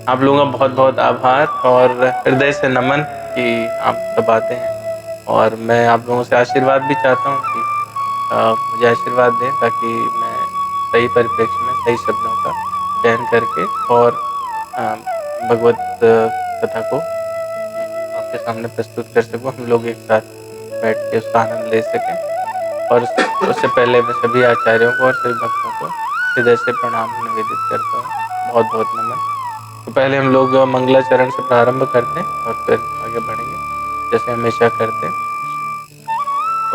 आप लोगों का बहुत बहुत आभार और हृदय से नमन कि आप सब आते हैं। और मैं आप लोगों से आशीर्वाद भी चाहता हूँ कि मुझे आशीर्वाद दें ताकि मैं सही परिप्रेक्ष्य में सही शब्दों का चयन करके और भगवत कथा को आपके सामने प्रस्तुत कर सकूँ, हम लोग एक साथ बैठ के उसका आनंद ले सकें। और उससे पहले मैं सभी आचार्यों को और सभी भक्तों को हृदय से प्रणाम निवेदित करता हूँ। बहुत बहुत नमन। तो पहले हम लोग मंगलाचरण से प्रारंभ करते हैं और फिर आगे बढ़ेंगे जैसे हमेशा करते हैं।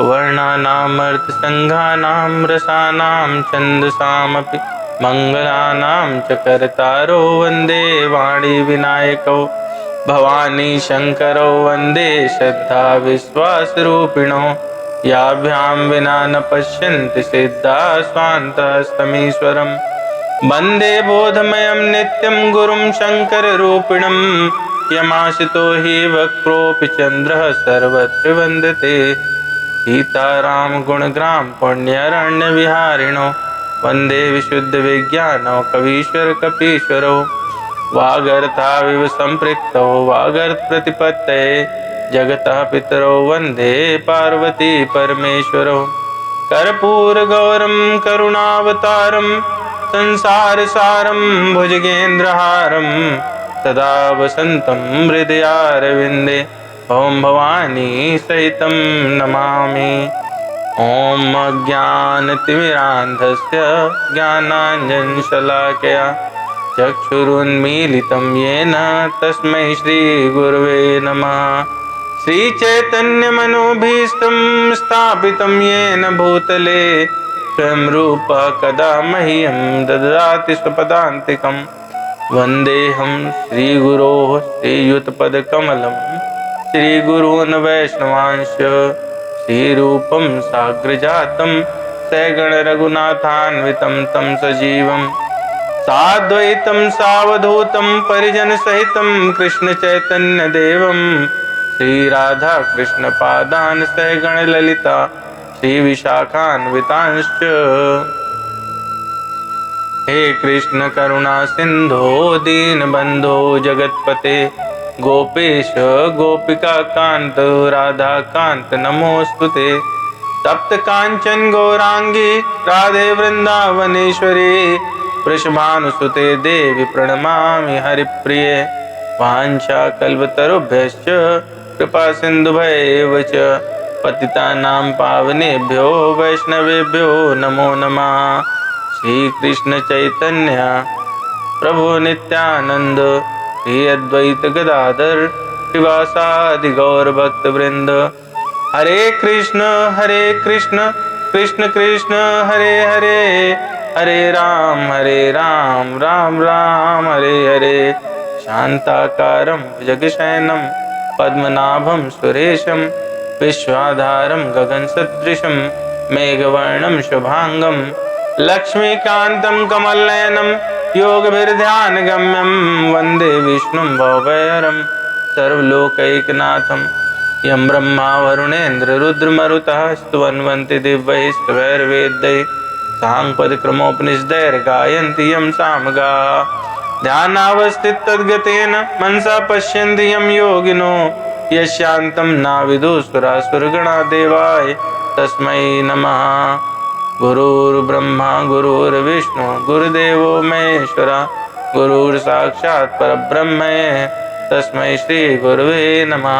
वर्णानामर्थ संघानाम रसानाम छंदसामपि मंगलानाम च करतारो वंदे वाणी विनायकौ भवानी शंकरौ वंदे श्रद्धा विश्वास रूपिणो याभ्यां विना न पश्यन्ति सिद्धा स्वान्तस्तमीश्वरम् वंदे बोधमयं नित्यं गुरुं शंकररूपिणं यमाशितो हि वक्रोऽपि चन्द्रः सर्वत्र वन्दते सीताराम गुणग्राम पुण्यरण्य विहारिणो वंदे विशुद्ध विज्ञानो कवीश्वर कपीश्वरो वागर्ताविव संपृक्तो वागर्त प्रतिपत्तये जगतः पितरो वंदे पार्वती परमेश्वरो कर्पूर गौरम करुणावतारम संसार सारम भुजगेन्द्रहारम सदा वसंतम हृदयारविंदे ओम भवानी सहितं नमामि। ओम अज्ञानतिमिरान्धस्य ज्ञानाञ्जनशलाकया चक्षुरुन्मीलितं येन तस्मै श्रीगुरवे नमः। श्रीचैतन्यमनोभीष्टं स्थापितं येन भूतले स्वयं रूपः कदा मह्यं ददाति स्वपदान्तिकं वन्देऽहं श्रीगुरोः श्रीयुतपदकमलं श्रीगुरून् वैष्णवांश्च श्रीरूपं साग्रजातं सगणरघुनाथान्वितं तं सजीवं साद्वैतं सावधूतं परिजनसहितं कृष्णचैतन्यदेवं श्रीराधाकृष्णपादान् सगणललिता श्रीविशाखान्वितांश्च। हे कृष्ण करुणा सिंधो दीनबंधो जगत्पते गोपेश गोपिका कांत राधा कांत नमोस्तुते तप्त कांचन गौरांगी राधे वृंदावनेश्वरी वृषभानुसुते देवी प्रणमामि हरिप्रिये वाञ्छा कल्पतरुभ्यश्च कृपा सिन्धुभ्यैव च पतितानां पावनेभ्यो वैष्णवेभ्यो नमो नमः। श्री कृष्ण चैतन्य प्रभु नित्यानंद श्री अद्वैत गदाधर श्रीवासादि गौर भक्त वृंद हरे कृष्ण कृष्ण कृष्ण हरे हरे हरे राम राम राम हरे हरे। शांताकारं भुजगशयनं पद्मनाभं सुरेशं विश्वाधारं गगनसदृशं मेघवर्णं शुभांगं लक्ष्मीकान्तं कमलनयनं योगभिर्ध्यानगम्यं वन्दे विष्णुं भवभयहरं सर्वलोकैकनाथं यं ब्रह्मा वरुणेन्द्र रुद्रमरुतः स्तुवन्वन्ति दिव्यैः स्तवैर्वेदैः साङ्गपदक्रमोपनिषदैर्गायन्ति यं सामगाः ध्यानावस्थिततद्गतेन मनसा पश्यन्ति यं योगिनो यशान्तं नाविदुः देवाय तस्मै नमः। गुरुर्ब्रह्मा गुरुर्विष्णु गुरुदेवो महेश्वरा गुरुर्साक्षात् परब्रह्म तस्मै श्री गुरुवे नमः।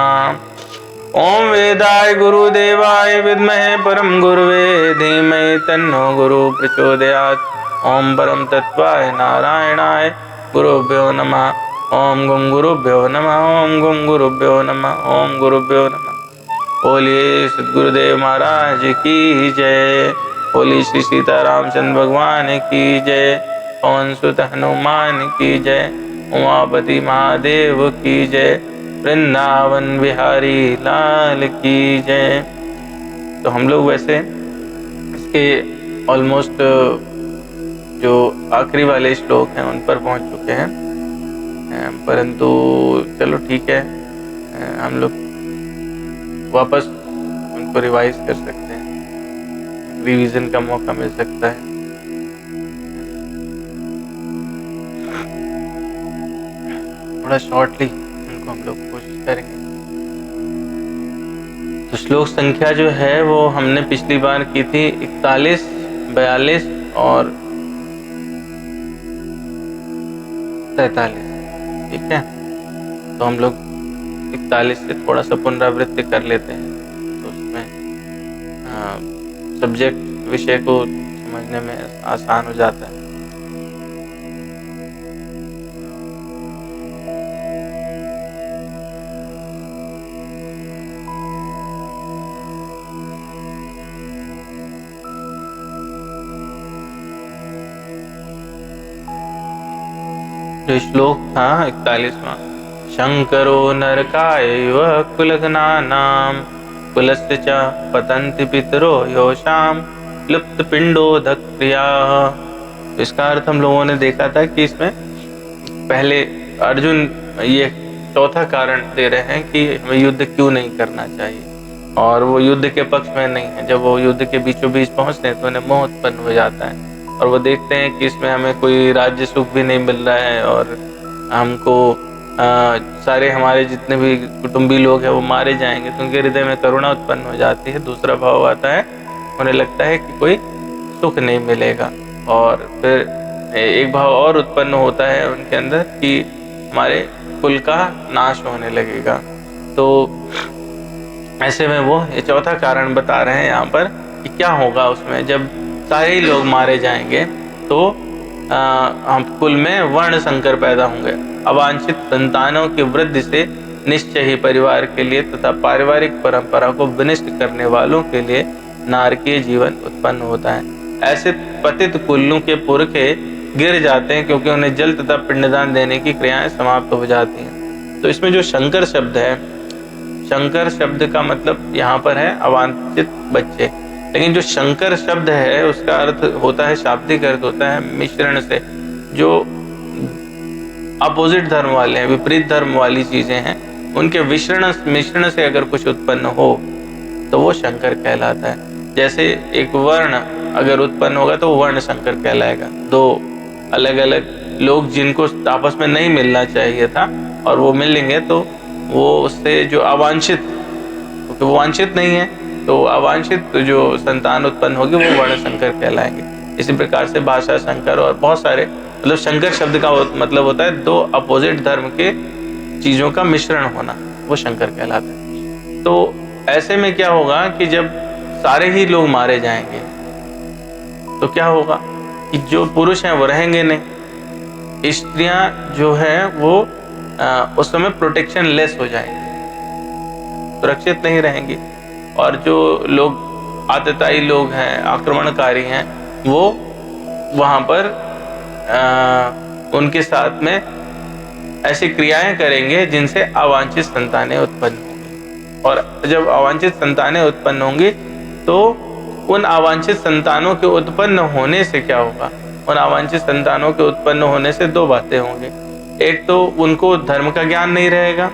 ओम वेदाय गुरुदेवाय विद्महे परम गुरुवे धीमहि तन्नो गुरु प्रचोदयात्। ओम परम तत्वाय नारायणाय गुरुभ्यो नमः। ओम गुं गुरुभ्यो नमः। ओम गुं गुरुभ्यो नमः। ओम गुरुभ्यो नमः। बोलिए सद्गुरुदेव महाराज की जय। बोली श्री सीतारामचंद्र भगवान की जय। पवन सुत हनुमान की जय। उमापति महादेव की जय। वृंदावन बिहारी लाल की जय। तो हम लोग वैसे इसके ऑलमोस्ट जो आखिरी वाले श्लोक हैं उन पर पहुंच चुके हैं, परंतु चलो ठीक है, हम लोग वापस उनको रिवाइज कर सकते हैं, रिवीजन का मौका मिल सकता है। थोड़ा शॉर्टली उनको हम लोग कोशिश करेंगे। तो श्लोक संख्या जो है वो हमने पिछली बार की थी 41, 42 और 43। ठीक है, तो हम लोग 41 से थोड़ा सा पुनरावृत्ति कर लेते हैं, तो उसमें सब्जेक्ट विषय को समझने में आसान हो जाता है। जो श्लोक था 41वां, शंकरो नरकायैव कुलघ्नानां कुलस्य च पतन्ति पितरो योषाम लुप्त पिंडोदक क्रियाः। इसका अर्थ हम लोगों ने देखा था कि इसमें पहले अर्जुन ये चौथा कारण दे रहे हैं कि हमें युद्ध क्यों नहीं करना चाहिए, और वो युद्ध के पक्ष में नहीं है। जब वो युद्ध के बीचों बीच पहुंचते हैं तो उन्हें मोह उत्पन्न हो जाता है, और वो देखते हैं कि इसमें हमें कोई राज्य सुख भी नहीं मिल रहा है, और हमको सारे हमारे जितने भी कुटुंबी लोग हैं वो मारे जाएंगे, तो उनके हृदय में करुणा उत्पन्न हो जाती है। दूसरा भाव आता है, उन्हें लगता है कि कोई सुख नहीं मिलेगा, और फिर एक भाव और उत्पन्न होता है उनके अंदर कि हमारे कुल का नाश होने लगेगा। तो ऐसे में वो ये चौथा कारण बता रहे हैं यहाँ पर कि क्या होगा उसमें जब सारे ही लोग मारे जाएंगे, तो हम कुल में वर्ण संकर पैदा होंगे। अवांछित संतानों की वृद्धि से निश्चय ही परिवार के लिए तथा पारिवारिक परंपरा को विनिष्ट करने वालों के लिए नारकीय जीवन उत्पन्न होता है। ऐसे पतित कुलों के पुरखे गिर जाते हैं क्योंकि उन्हें जल तथा पिंडदान देने की क्रियाएं समाप्त हो जाती हैं। तो इसमें जो शंकर शब्द है, शंकर शब्द का मतलब यहाँ पर है अवांछित बच्चे, लेकिन जो शंकर शब्द है उसका अर्थ होता है, शाब्दिक अर्थ होता है मिश्रण से। जो अपोजिट धर्म वाले हैं, विपरीत धर्म वाली चीजें हैं, उनके मिश्रण से अगर कुछ उत्पन्न हो तो वो शंकर कहलाता है। जैसे एक वर्ण अगर उत्पन्न होगा तो वो वर्ण शंकर कहलाएगा। दो अलग अलग लोग जिनको आपस में नहीं मिलना चाहिए था और वो मिलेंगे तो वो उससे जो अवांछित, क्योंकि वो वांछित नहीं है, तो अवांछित जो संतान उत्पन्न होगी वो वर्ण शंकर कहलाएंगे। इसी प्रकार से भाषा शंकर और बहुत सारे, मतलब शंकर शब्द का मतलब होता है दो अपोजिट धर्म के चीजों का मिश्रण होना, वो शंकर कहलाता है। तो ऐसे में क्या होगा कि जब सारे ही लोग मारे जाएंगे तो क्या होगा कि जो पुरुष हैं वो रहेंगे नहीं, स्त्रियां जो है वो उस समय प्रोटेक्शन लेस हो जाएंगी, सुरक्षित नहीं रहेंगी, और जो लोग आतताई लोग हैं, आक्रमणकारी हैं, वो वहां पर उनके साथ में ऐसी क्रियाएं करेंगे जिनसे अवांछित संतानें उत्पन्न होंगी। और जब अवांछित संतानें उत्पन्न होंगी तो उन अवांछित संतानों के उत्पन्न होने से क्या होगा, उन अवांछित संतानों के उत्पन्न होने से दो बातें होंगी। एक तो उनको धर्म का ज्ञान नहीं रहेगा,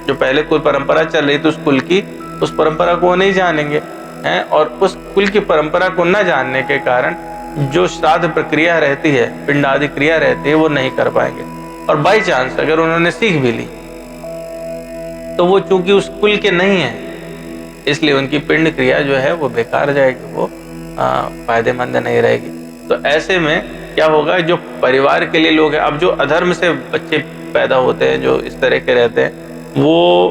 जो पहले कुल परंपरा चल रही थी उस कुल की, उस परंपरा को वो नहीं जानेंगे हैं, और उस कुल की परंपरा को न जानने के कारण जो श्राद्ध प्रक्रिया रहती है, पिंड आदि क्रिया रहती है, वो नहीं कर पाएंगे। और बाई चांस अगर उन्होंने सीख भी ली तो वो चूंकि उस कुल के नहीं है, इसलिए उनकी पिंड क्रिया जो है वो बेकार जाएगी, वो फायदेमंद नहीं रहेगी। तो ऐसे में क्या होगा, जो परिवार के लिए लोग हैं, अब जो अधर्म से बच्चे पैदा होते हैं, जो इस तरह के रहते हैं, वो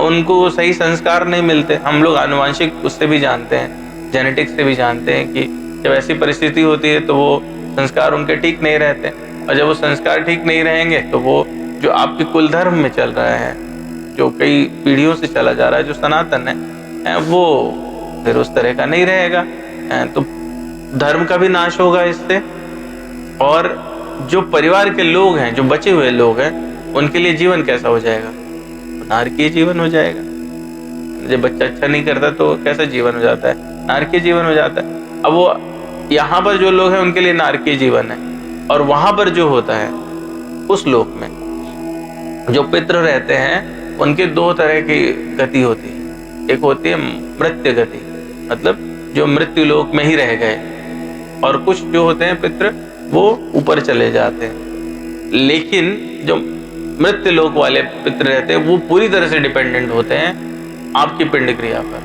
उनको सही संस्कार नहीं मिलते। हम लोग आनुवांशिक उससे भी जानते हैं, जेनेटिक्स से भी जानते हैं कि जब ऐसी परिस्थिति होती है तो वो संस्कार उनके ठीक नहीं रहते, और जब वो संस्कार ठीक नहीं रहेंगे तो वो जो आपके कुल धर्म में चल रहा है, जो कई पीढ़ियों से चला जा रहा है, जो सनातन है, वो फिर उस तरह का नहीं रहेगा। तो धर्म का भी नाश होगा इससे, और जो परिवार के लोग हैं, जो बचे हुए लोग हैं, उनके लिए जीवन कैसा हो जाएगा, नारकीय जीवन हो जाएगा। जब बच्चा अच्छा नहीं करता तो कैसा जीवन हो जाता है, नारकीय जीवन हो जाता है। अब वो यहाँ पर जो लोग हैं उनके लिए नारकीय जीवन है, और वहां पर जो होता है उस लोक में जो पितृ रहते हैं उनके दो तरह की गति होती है। एक होती है मृत्यु गति, मतलब जो मृत्यु लोक में ही रह गए, और कुछ जो होते हैं पितृ वो ऊपर चले जाते हैं। लेकिन जो मृत्यु लोक वाले पितृ रहते हैं वो पूरी तरह से डिपेंडेंट होते हैं आपकी पिंड क्रिया पर।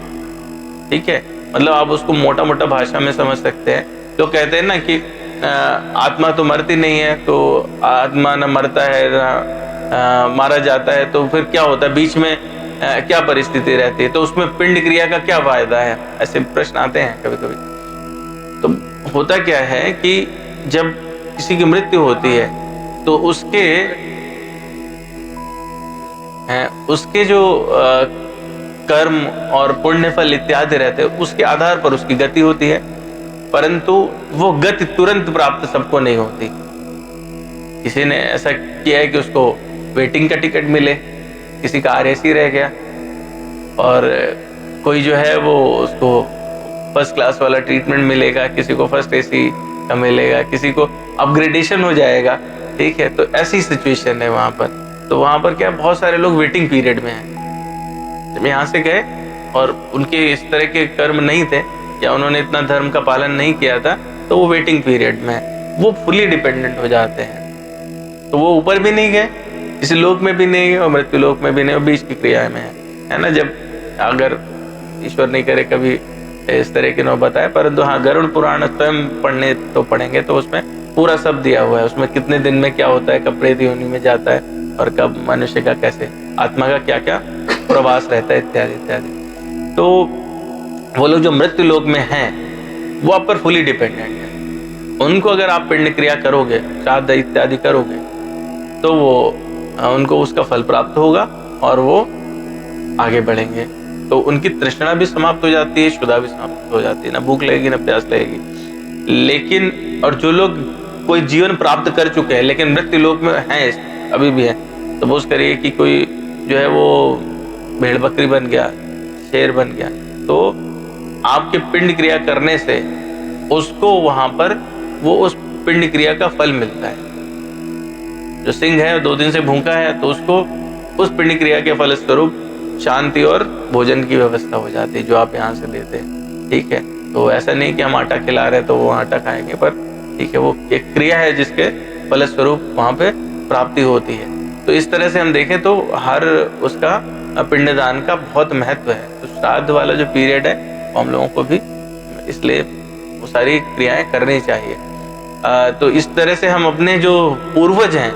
ठीक है, मतलब आप उसको मोटा मोटा भाषा में समझ सकते हैं। तो कहते हैं ना कि आत्मा तो मरती नहीं है, तो आत्मा न मरता है न मारा जाता है, तो फिर क्या होता है, बीच में क्या परिस्थिति रहती है, तो उसमें पिंड क्रिया का क्या फायदा है, ऐसे प्रश्न आते हैं कभी कभी। तो होता क्या है कि जब किसी की मृत्यु होती है तो उसके जो कर्म और पुण्य फल इत्यादि रहते हैं उसके आधार पर उसकी गति होती है, परंतु वो गति तुरंत प्राप्त सबको नहीं होती। किसी ने ऐसा किया है कि उसको वेटिंग का टिकट मिले, किसी का RAC रह गया, और कोई जो है वो उसको फर्स्ट क्लास वाला ट्रीटमेंट मिलेगा, किसी को फर्स्ट AC का मिलेगा, किसी को अपग्रेडेशन हो जाएगा। ठीक है, तो ऐसी सिचुएशन है वहां पर। तो वहां पर क्या, बहुत सारे लोग वेटिंग पीरियड में हैं। जब यहाँ से गए और उनके इस तरह के कर्म नहीं थे या उन्होंने इतना धर्म का पालन नहीं किया था, तो वो वेटिंग पीरियड में वो फुली डिपेंडेंट हो जाते हैं। तो वो ऊपर भी नहीं गए, इस लोक में भी नहीं गए और मृत्यु लोक में भी नहीं, और बीच की क्रिया में है ना। जब अगर ईश्वर नहीं करे कभी इस तरह की नौबत आए, परंतु हाँ, गरुड़ पुराण स्वयं पढ़ने तो पढ़ेंगे तो उसमें पूरा सब दिया हुआ है। उसमें कितने दिन में क्या होता है, कब प्रेत योनि में जाता है और कब मनुष्य का कैसे, आत्मा का क्या क्या प्रवास रहता है इत्यादि इत्यादि। तो वो लोग जो मृत्यु लोक में हैं वो आप पर फुली डिपेंडेंट है। उनको अगर आप पिंड क्रिया करोगे, श्राद्ध इत्यादि करोगे, तो वो उनको उसका फल प्राप्त होगा और वो आगे बढ़ेंगे। तो उनकी तृष्णा भी समाप्त हो जाती है, क्षुधा भी समाप्त हो जाती है, ना भूख लगेगी ना प्यास लगेगी। लेकिन और जो लोग कोई जीवन प्राप्त कर चुके हैं लेकिन मृत्यु लोक में हैं, अभी भी है, तो वो करिए कि कोई जो है वो भेड़ बकरी बन गया, शेर बन गया, तो आपके पिंड क्रिया करने से उसको वहां पर वो उस पिंड क्रिया का फल मिलता है। जो सिंह है 2 दिन से भूखा है, तो उसको उस पिंड क्रिया के फल स्वरूप शांति और भोजन की व्यवस्था हो जाती है जो आप यहाँ से देते हैं। ठीक है, तो ऐसा नहीं कि हम आटा खिला रहे हैं तो वो आटा खाएंगे, पर ठीक है, वो एक क्रिया है जिसके फल स्वरूप वहां पे प्राप्ति होती है। तो इस तरह से हम देखें तो हर उसका पिंडदान का बहुत महत्व है। तो श्राद्ध वाला जो पीरियड है वो हम लोगों को भी इसलिए वो सारी क्रियाएं करनी चाहिए। तो इस तरह से हम अपने जो पूर्वज हैं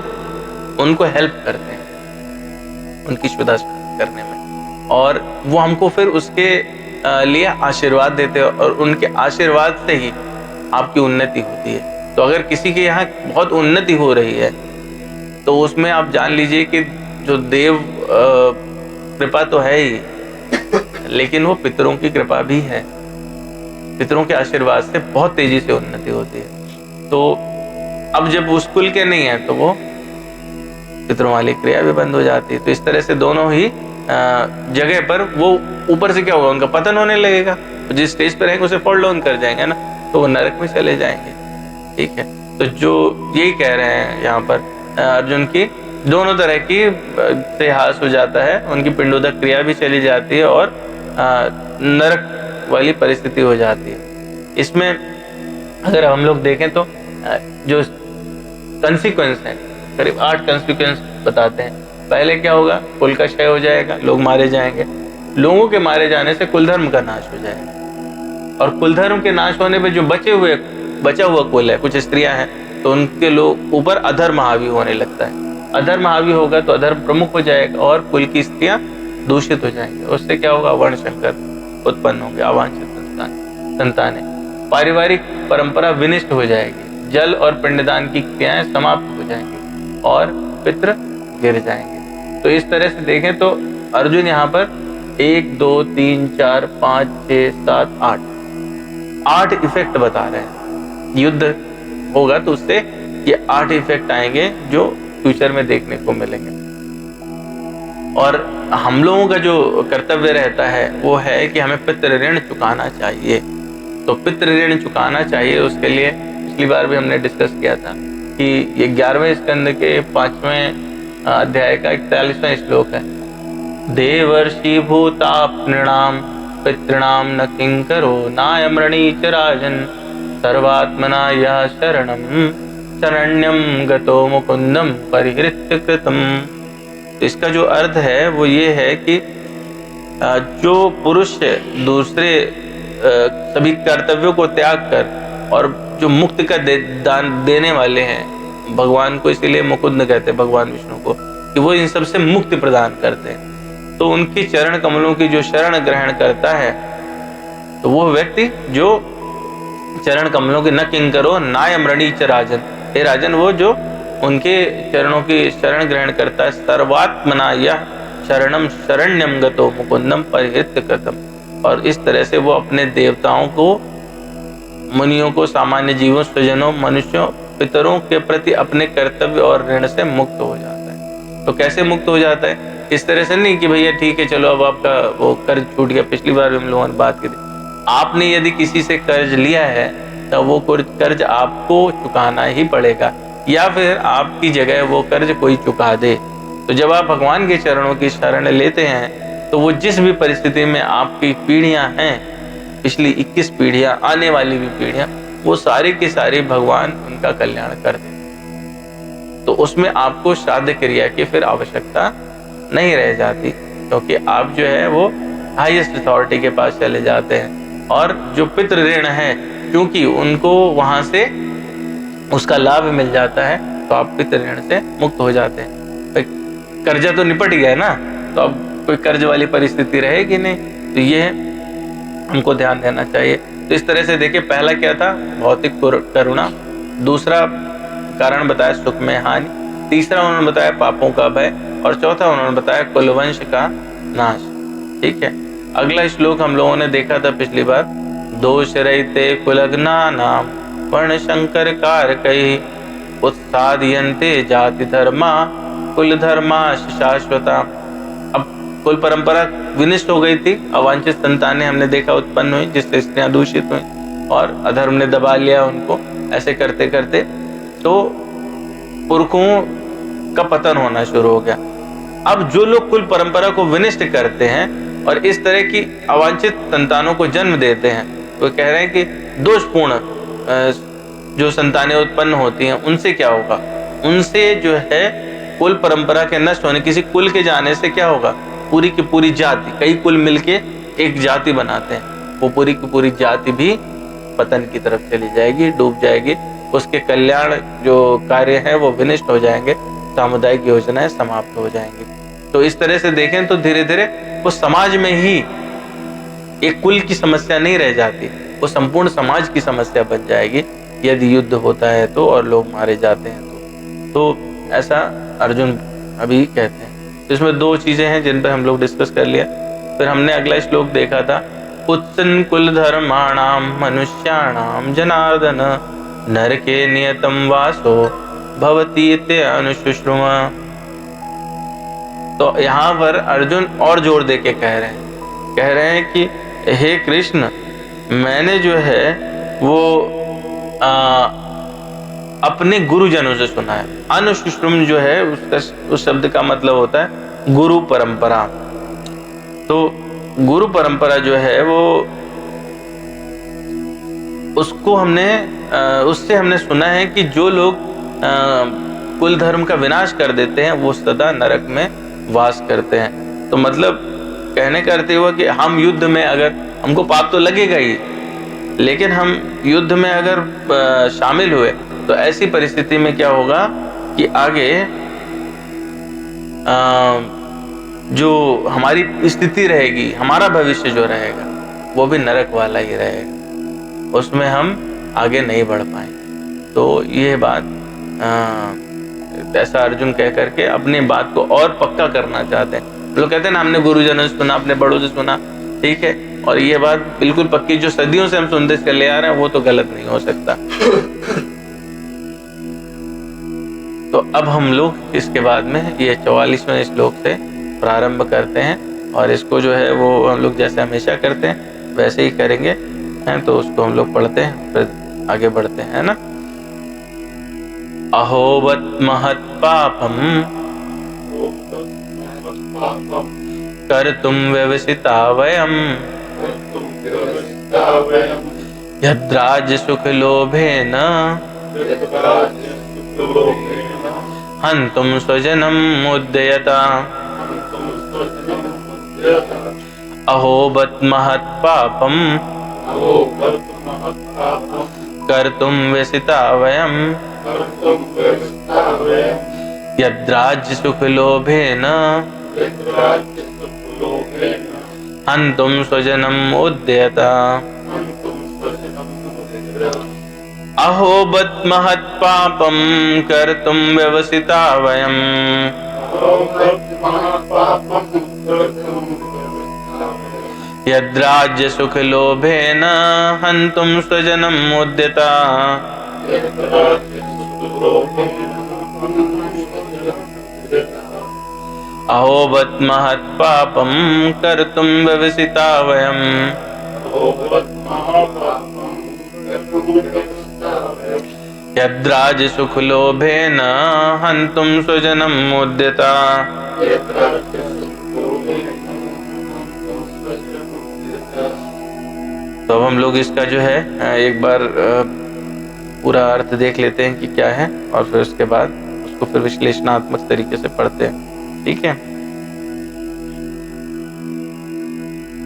उनको हेल्प करते हैं उनकी शुद्धा करने में, और वो हमको फिर उसके लिए आशीर्वाद देते हैं, और उनके आशीर्वाद से ही आपकी उन्नति होती है। तो अगर किसी के यहाँ बहुत उन्नति हो रही है तो उसमें आप जान लीजिए कि जो देव कृपा तो है ही, लेकिन वो पितरों की कृपा भी है। पितरों के आशीर्वाद से बहुत तेजी से उन्नति होती है। तो अब जब उस कुल के नहीं है तो वो पितरों वाली क्रिया भी बंद हो जाती है। तो इस तरह से दोनों ही जगह पर वो ऊपर से क्या होगा, उनका पतन होने लगेगा। तो जिस स्टेज पर रहेंगे उसे फॉल डाउन कर जाएंगे ना, तो वो नरक में चले जाएंगे। ठीक है, तो जो यही कह रहे हैं यहाँ पर अर्जुन की दोनों तरह की से हास हो जाता है, उनकी पिंडोदक क्रिया भी चली जाती है और नरक वाली परिस्थिति हो जाती है। इसमें अगर हम लोग देखें तो जो कंसिक्वेंस है, करीब 8 कंसिक्वेंस बताते हैं। पहले क्या होगा, कुल का क्षय हो जाएगा, लोग मारे जाएंगे। लोगों के मारे जाने से कुल धर्म का नाश हो जाएगा, और कुल धर्म के नाश होने पे जो बचा हुआ कुल है, कुछ स्त्रियां हैं, तो उनके लोग ऊपर अधर्म हावी होने लगता है। अधर्म हावी होगा तो अधर्म प्रमुख हो जाएगा और कुल की स्त्रियां दूषित हो जाएंगी। उससे क्या होगा, वर्ण संकर उत्पन्न होंगे, अवांछित संतानें, पारिवारिक परंपरा विनिष्ट हो जाएगी, जल और पिंडदान की क्रियाएं समाप्त हो जाएंगी और पितृ गिर जाएंगे। तो इस तरह से देखें तो अर्जुन यहाँ पर 1 2 3 4 5 6 7 8 इफेक्ट बता रहे हैं। युद्ध होगा तो उससे ये 8 इफेक्ट आएंगे जो फ्यूचर में देखने को मिलेंगे। और हम लोगों का जो कर्तव्य रहता है वो है कि हमें पितृ ऋण चुकाना चाहिए। तो पितृ ऋण चुकाना चाहिए, उसके लिए पिछली बार भी हमने डिस्कस किया था कि ये 11वें स्कंद के 5वें अध्याय का 41वां श्लोक है। देवर्षि भूताप्नृणाम पितृणाम न किंकरो नायमृणी च राजन् सर्वात्मना यः शरणं शरण्यं गतो मुकुंदम परिहृत्य कृतम्। तो इसका जो अर्थ है वो ये है कि जो पुरुष दूसरे सभी कर्तव्यों को त्याग कर और जो मुक्त का दान देने वाले हैं, भगवान को इसीलिए मुकुंद कहते हैं, भगवान विष्णु को, कि वो इन सब से मुक्ति प्रदान करते हैं। तो उनकी चरण कमलों की जो शरण ग्रहण करता है, तो वो व्यक्ति जो चरण कमलों की न किंकरो नायम रणीच राजन, हे राजन, वो जो उनके चरणों की शरण ग्रहण करता है, सर्वात्मना यह शरणम शरण्यम गतो मुकुंदम परिहृत्य कृतम, और इस तरह से वो अपने देवताओं को, मुनियों को, सामान्य जीवों, स्वजनों, मनुष्यों, पितरों के प्रति अपने कर्तव्य और ऋण से मुक्त हो जाता है। तो कैसे मुक्त हो जाता है? इस तरह से नहीं कि भैया ठीक है चलो अब आपका वो कर्ज छूट गया। पिछली बार हम लोगों ने बात की थी, आपने यदि किसी से कर्ज लिया है तो वो कर्ज आपको चुकाना ही पड़ेगा, या फिर आपकी जगह वो कर्ज कोई चुका दे। तो जब आप भगवान के चरणों की शरण लेते हैं तो वो जिस भी परिस्थिति में आपकी पीढ़ियां हैं, पिछली 21 पीढ़ियां, आने वाली भी पीढ़ियां, वो सारी की सारी भगवान उनका कल्याण कर देते। तो उसमें आपको श्राद्ध क्रिया की फिर आवश्यकता नहीं रह जाती, क्योंकि आप जो है वो हाईएस्ट अथॉरिटी के पास चले जाते हैं। और जो पितृ ऋण है, क्योंकि उनको वहां से उसका लाभ मिल जाता है, तो आप पितृ ऋण से मुक्त हो जाते हैं। कर्जा तो निपट गया ना, तो अब कोई कर्ज वाली परिस्थिति रहेगी नहीं। तो ये हमको ध्यान देना चाहिए। तो इस तरह से देखिए, पहला क्या था? भौतिक करुणा। दूसरा कारण बताया सुख में हानि। तीसरा उन्होंने बताया पापों का भय। और चौथा उन्होंने बताया कुलवंश का नाश। ठीक है, अगला श्लोक हम लोगों ने देखा था पिछली बार, दोष रहिते कुलग्ना नाम वर्ण शंकर कारकई उत्सादयन्ते जाति धर्मा कुल धर्मा शाश्वता। अब कुल परंपरा विनिष्ट हो गई थी, अवांछित संतानें हमने देखा उत्पन्न हुई, जिससे स्त्रियां दूषित हुई और अधर्म ने दबा लिया उनको। ऐसे करते करते तो पुरखों का पतन होना शुरू हो गया। अब जो लोग कुल परंपरा को विनिष्ट करते हैं और इस तरह की अवांछित संतानों को जन्म देते हैं, वो कह रहे हैं कि दोषपूर्ण जो संतानें उत्पन्न होती हैं उनसे क्या होगा? उनसे जो है कुल परंपरा के नष्ट होने, किसी कुल के जाने से क्या होगा? पूरी की पूरी जाति, कई कुल मिलके एक जाति बनाते हैं, वो पूरी की पूरी जाति भी पतन की तरफ चली जाएगी, डूब जाएगी। उसके कल्याण जो कार्य है वो विनिष्ट हो जाएंगे, सामुदायिक योजनाएं समाप्त हो जाएंगी। तो इस तरह से देखें तो धीरे धीरे वो समाज में ही एक कुल की समस्या नहीं रह जाती, वो संपूर्ण समाज की समस्या बन जाएगी यदि युद्ध होता है तो, और लोग मारे जाते हैं तो ऐसा अर्जुन अभी कहते हैं। तो इसमें दो चीजें हैं जिन पर हम लोग डिस्कस कर लिया। फिर हमने अगला श्लोक देखा था, उत्सन्न कुल धर्माणाम मनुष्याणाम जनार्दन नरके नियतम वासो भवति इति अनुशुश्रुमा। तो यहाँ पर अर्जुन और जोर दे के कह रहे हैं कि हे कृष्ण, मैंने जो है वो अपने गुरुजनों से सुना है। अनुशुश्रुम जो है उसका, उस शब्द का मतलब होता है गुरु परंपरा। तो गुरु परंपरा जो है वो उसको उससे हमने सुना है कि जो लोग कुल धर्म का विनाश कर देते हैं वो सदा नरक में वास करते हैं। तो मतलब कहने का अर्थ हुआ कि हम युद्ध में, अगर हमको पाप तो लगेगा ही, लेकिन हम युद्ध में अगर शामिल हुए तो ऐसी परिस्थिति में क्या होगा कि आगे जो हमारी स्थिति रहेगी, हमारा भविष्य जो रहेगा वो भी नरक वाला ही रहेगा, उसमें हम आगे नहीं बढ़ पाएंगे। तो ये बात ऐसा अर्जुन कह करके अपनी बात को और पक्का करना चाहते हैं। लोग कहते हैं ना, हमने गुरुजनों से सुना, अपने बड़ों से सुना, ठीक है, और ये बात बिल्कुल पक्की, जो सदियों से हम सुनते चले आ रहे हैं वो तो गलत नहीं हो सकता। तो अब हम लोग इसके बाद में ये 44वें श्लोक से प्रारंभ करते हैं, और इसको जो है वो हम लोग जैसे हमेशा करते हैं वैसे ही करेंगे हैं। तो उसको हम लोग पढ़ते हैं, फिर आगे बढ़ते हैं, है ना। अहोवत महत् पापम कर्तुम व्यवसिता वयम् यद्राज्य सुख लोभेन हन्तुं स्वजनम् उद्यता अहो बत महत् पापम् कर्तुं व्यसिता वयम् यद्राज्य सुख लोभेन हन्तुं स्वजनम् उद्यता अहो बत महत् पापं कर्तुं व्यवसिता वयम् यद्राज्य सुख लोभेन हन्तुं स्वजनम् उद्यता अहो बत महत् पापं कर्तुं व्यवसिता वयम् यद्राज्य सुख लोभेन हन्तुं स्वजनम् उद्यता तो अब हम लोग इसका जो है एक बार पूरा अर्थ देख लेते हैं कि क्या है, और फिर उसके बाद उसको फिर विश्लेषणात्मक तरीके से पढ़ते हैं। ठीक है।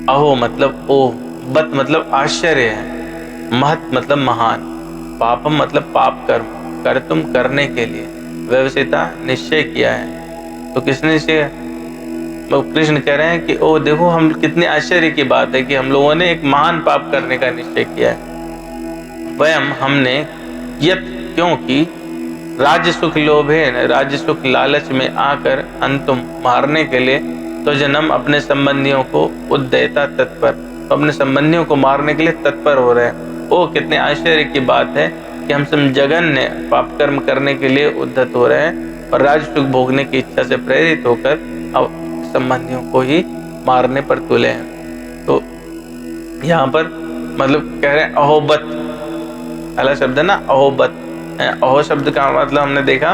अहो मतलब ओ, बत मतलब आश्चर्य है, महत मतलब महान, पापम मतलब पाप कर्म, कर तुम करने के लिए, व्यवसिता निश्चय किया है। तो किसने निश्चय? तो कृष्ण कह रहे हैं कि ओ देखो, हम कितने आश्चर्य की बात है कि हम लोगों ने एक महान पाप करने का निश्चय किया है। वयम हमने, यत क्योंकि, राज्य सुख लोभे, राज्य सुख लालच में आकर, अंतुम मारने के लिए, तो जन्म अपने संबंधियों को उद्यता तत्पर, तो अपने संबंधियों को मारने के लिए तत्पर हो रहे हैं। ओ कितने आश्चर्य की बात है कि हम सब जघन्य पाप कर्म करने के लिए उद्धत हो रहे हैं और राज सुख भोगने की इच्छा से प्रेरित होकर अब संबंधियों को ही मारने पर तुले हैं। तो यहाँ पर मतलब कह रहे हैं अहोबत, पहला शब्द है ना अहोबत। अहो शब्द का मतलब हमने देखा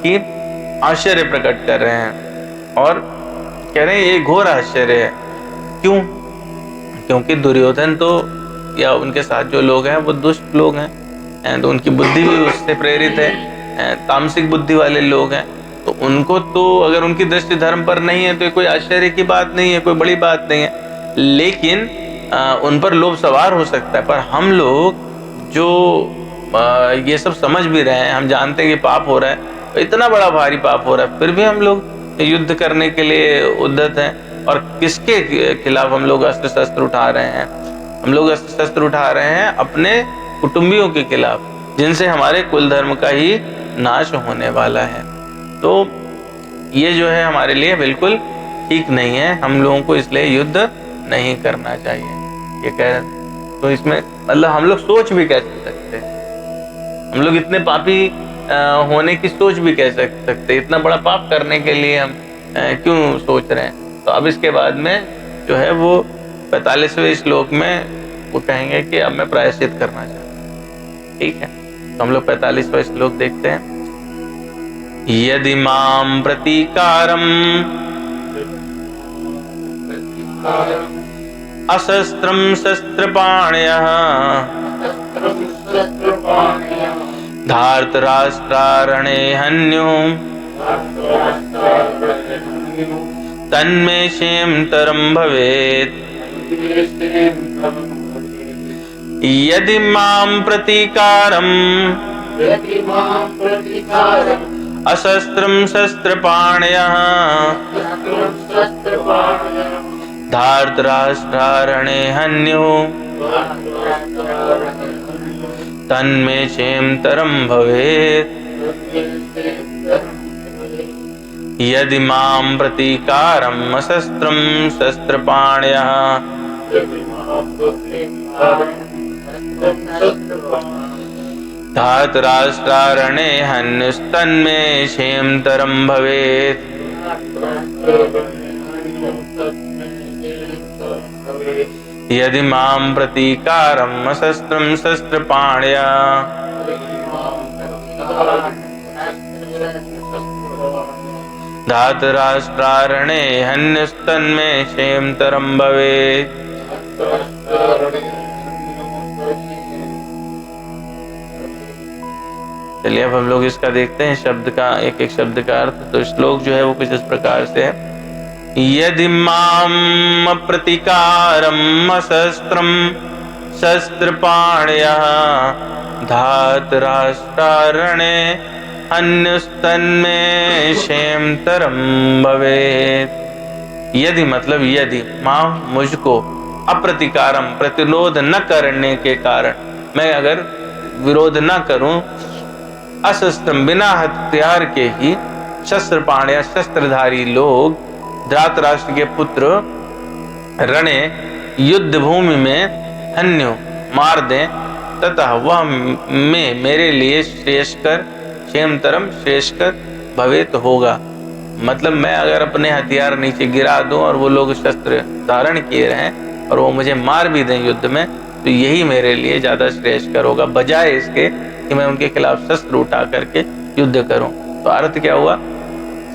कि आश्चर्य प्रकट कर रहे हैं, और कह रहे हैं ये घोर आश्चर्य है। क्यों? क्योंकि दुर्योधन तो या उनके साथ जो लोग हैं वो दुष्ट लोग हैं, तो उनकी बुद्धि भी उससे प्रेरित है, तामसिक बुद्धि वाले लोग हैं। तो उनको तो अगर उनकी दृष्टि धर्म पर नहीं है तो कोई आश्चर्य की बात नहीं है, कोई बड़ी बात नहीं है, लेकिन उन पर लोभ सवार हो सकता है। पर हम लोग जो ये सब समझ भी रहे हैं, हम जानते हैं कि पाप हो रहा है, तो इतना बड़ा भारी पाप हो रहा है, फिर भी हम लोग युद्ध करने के लिए उद्यत हैं। और किसके खिलाफ हम लोग अस्त्र शस्त्र उठा रहे हैं? हम लोग अस्त्र शस्त्र उठा रहे हैं अपने कुटुंबियों के खिलाफ, जिनसे हमारे कुल धर्म का ही नाश होने वाला है। तो ये जो है हमारे लिए बिल्कुल ठीक नहीं है, हम लोगों को इसलिए युद्ध नहीं करना चाहिए। ये कह रहे, तो इसमें मतलब हम लोग सोच भी कैसे सकते हैं, हम लोग इतने पापी होने की सोच भी कह सकते, इतना बड़ा पाप करने के लिए हम क्यों सोच रहे हैं? तो अब इसके बाद में जो है वो 45वें श्लोक में वो कहेंगे कि अब मैं प्रायश्चित करना चाहता हूँ। ठीक है, तो हम लोग 45वां श्लोक देखते हैं। यदि मां प्रतीकारम् अशस्त्रं शस्त्रपाणयः धार्तराष्ट्रारणे हन्युः तन्मे क्षेमतरं भवेत्। यदि मां प्रतीकारम् अशस्त्रं शस्त्रपाणयः धार्तराष्ट्रारणे हन्युः तन्मे क्षेमतरं भवेत्। यदि मां प्रतीकारम् अशस्त्रं शस्त्रपाणयः धार्तराष्ट्रारणे हन्युस्तन्मे क्षेमतरं भवेत्। यदि मां प्रतीकारम् अशस्त्रं शस्त्रपाणयः धार्तराष्ट्रारणे हन्युस्तन्मे क्षेमतरं भवेत्। चलिए अब हम लोग इसका देखते हैं शब्द का, एक एक शब्द का अर्थ। तो श्लोक जो है वो कुछ इस प्रकार से है। यदि माम प्रतिकारम शस्त्रम शस्त्रपाणयः धातराष्ट्रारणे अन्यस्तन्मे क्षेमतरम भवेत्। यदि मतलब यदि मां मुझको अप्रतिकारम प्रतिरोध न करने के कारण, मैं अगर विरोध न करूं, अशस्त्रम बिना हथियार के ही, शस्त्रपाण्य शस्त्रधारी लोग, धृतराष्ट्र के पुत्र रणे युद्ध भूमि में हन्यो मार दें, तथा वह में मेरे लिए श्रेष्ठकर क्षेमतरम श्रेष्ठकर भवेत होगा। मतलब मैं अगर अपने हथियार नीचे गिरा दूं और वो लोग शस्त्र धारण किए रहें और वो मुझे मार भी दें युद्ध में, तो यही मेरे लिए ज्यादा श्रेष्ठकर होगा, बजाय इसके कि मैं उनके खिलाफ शस्त्र उठा करके युद्ध करूं। तो अर्थ क्या हुआ?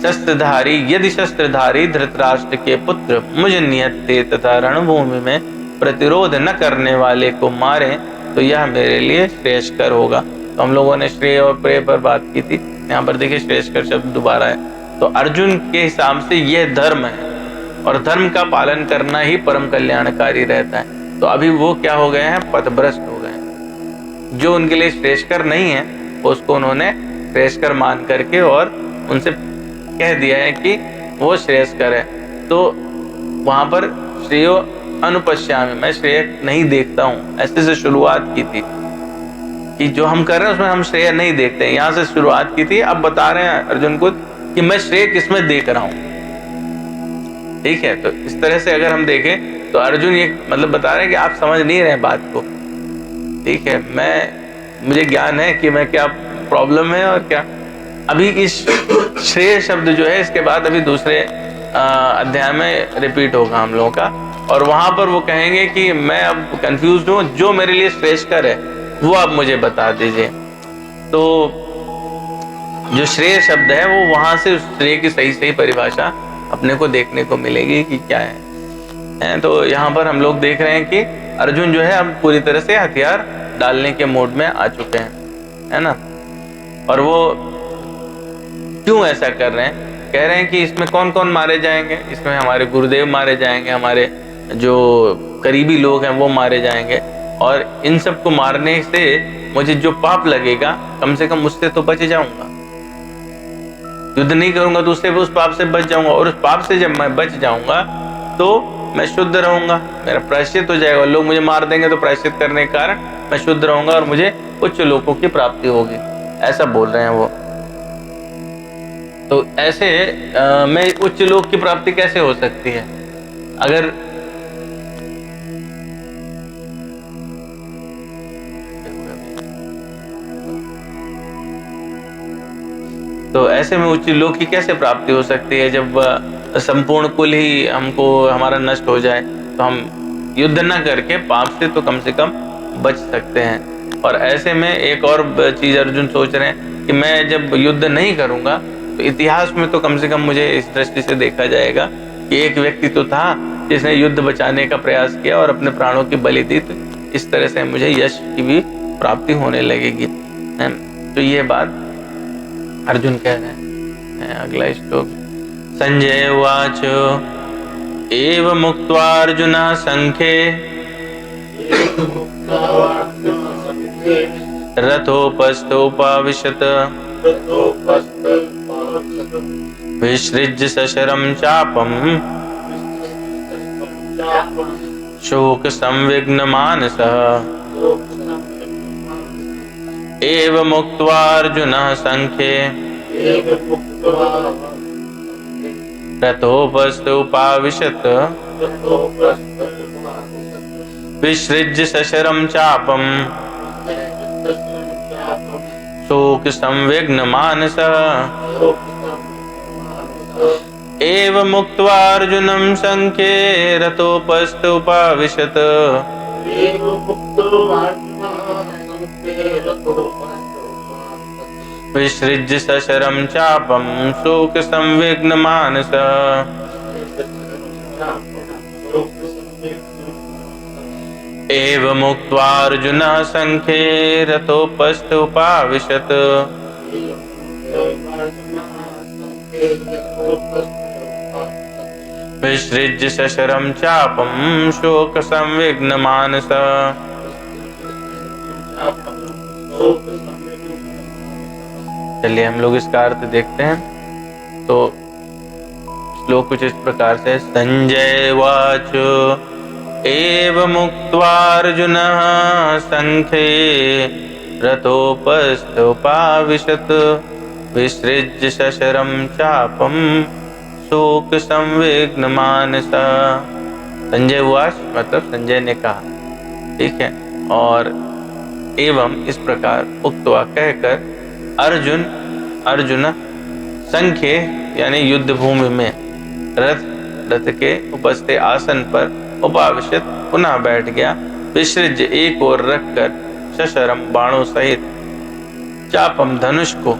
शस्त्रधारी, यदि शस्त्रधारी धृतराष्ट्र के पुत्र मुझ नियत थे तथा रणभूमि में प्रतिरोध न करने वाले को मारे, तो यह मेरे लिए श्रेष्ठकर होगा। तो हम लोगों ने श्रेय और प्रेय पर बात की थी, यहाँ पर देखिए श्रेष्ठकर शब्द दोबारा है। तो अर्जुन के हिसाब से यह धर्म है और धर्म का पालन करना ही परम कल्याणकारी रहता है। तो अभी वो क्या हो गए हैं? पथभ्रष्ट हो गए हैं। जो उनके लिए श्रेष्ठकर नहीं है उसको उन्होंने श्रेष्ठकर मान करके और उनसे कह दिया है कि वो श्रेष्ठकर है। तो वहां पर श्रेयो अनुपश्यामि, मैं श्रेय नहीं देखता हूं, ऐसे से शुरुआत की थी कि जो हम कर रहे हैं उसमें हम श्रेय नहीं देखते हैं। यहाँ से शुरुआत की थी, अब बता रहे हैं अर्जुन को कि मैं श्रेय किसमें देख रहा हूं। ठीक है, तो इस तरह से अगर हम देखें तो अर्जुन ये मतलब बता रहे हैं कि आप समझ नहीं रहे बात को। ठीक है, मुझे ज्ञान है कि मैं क्या प्रॉब्लम है और क्या। अभी इस श्रेय शब्द जो है इसके बाद अभी दूसरे अध्याय में रिपीट होगा हम लोगों का, और वहां पर वो कहेंगे कि मैं अब कंफ्यूज हूं, जो मेरे लिए श्रेष्ठकर है वो आप मुझे बता दीजिए। तो जो श्रेय शब्द है वो वहां से श्रेय की सही परिभाषा अपने को देखने को मिलेगी कि क्या है। तो यहाँ पर हम लोग देख रहे हैं कि अर्जुन जो है अब पूरी तरह से हथियार डालने के मोड में आ चुके हैं, है ना। और वो क्यों ऐसा कर रहे हैं? कह रहे हैं कि इसमें कौन कौन मारे जाएंगे? इसमें हमारे गुरुदेव मारे जाएंगे, हमारे जो करीबी लोग हैं वो मारे जाएंगे, और इन सबको मारने से मुझे जो पाप लगेगा कम से कम उससे तो बच जाऊंगा। युद्ध नहीं करूंगा तो उससे उस पाप से बच जाऊंगा, और उस पाप से जब मैं बच जाऊंगा तो मैं शुद्ध रहूंगा, मेरा प्रायश्चित हो जाएगा। लोग मुझे मार देंगे तो प्रायश्चित करने के कारण मैं शुद्ध रहूंगा और मुझे उच्च लोकों की प्राप्ति होगी, ऐसा बोल रहे हैं वो। तो ऐसे मैं उच्च लोक की प्राप्ति कैसे हो सकती है? अगर तो ऐसे में उच्च लोक की कैसे प्राप्ति हो सकती है जब संपूर्ण कुल ही हमको हमारा नष्ट हो जाए? तो हम युद्ध न करके पाप से तो कम से कम बच सकते हैं। और ऐसे में एक और चीज अर्जुन सोच रहे हैं कि मैं जब युद्ध नहीं करूंगा तो इतिहास में तो कम से कम मुझे इस दृष्टि से देखा जाएगा कि एक व्यक्ति तो था जिसने युद्ध बचाने का प्रयास किया और अपने प्राणों की बलि दी, तो इस तरह से मुझे यश की भी प्राप्ति होने लगेगी। तो ये बात अर्जुन कह रहे हैं। अगला श्लोक, संजय उवाच एव मुक्त्वा अर्जुनः संख्ये रथोपस्थोपविशत् विसृज्य सशरं चापं शोक संविघ्न मानसः एव मुक्त्वा अर्जुनः संख्ये रथोपस्थोपविशत् विसृज्य सशरं चापं शोक संविघ्न मानसः एव मुक्त्वा अर्जुनं संख्ये रथोपस्थोपविशत् विसृज्य सशरं चापं शोक संविघ्न मानसः एवमुक्त्वा अर्जुनः संख्ये रथोपस्थ उपाविशत्। विसृज्य सशरं चापं शोक संविघ्न मानस। चलिए हम लोग इसका अर्थ देखते हैं। तो श्लोक कुछ इस प्रकार से, संजय वाच एवमुक्त्वा अर्जुनः संख्ये रथोपस्थ उपाविशत्। विसृज्य सशरं चापं शोक संविघ्न मानस। संजय उवाच मतलब संजय ने कहा, ठीक है। और एवं इस प्रकार उक्त्वा कहकर अर्जुन संख्ये यानी युद्ध भूमि में रथ के उपस्थित आसन पर उपाविशत पुनः बैठ गया। विसृज्य एक ओर रखकर सशरम बाणों सहित, चापम धनुष को,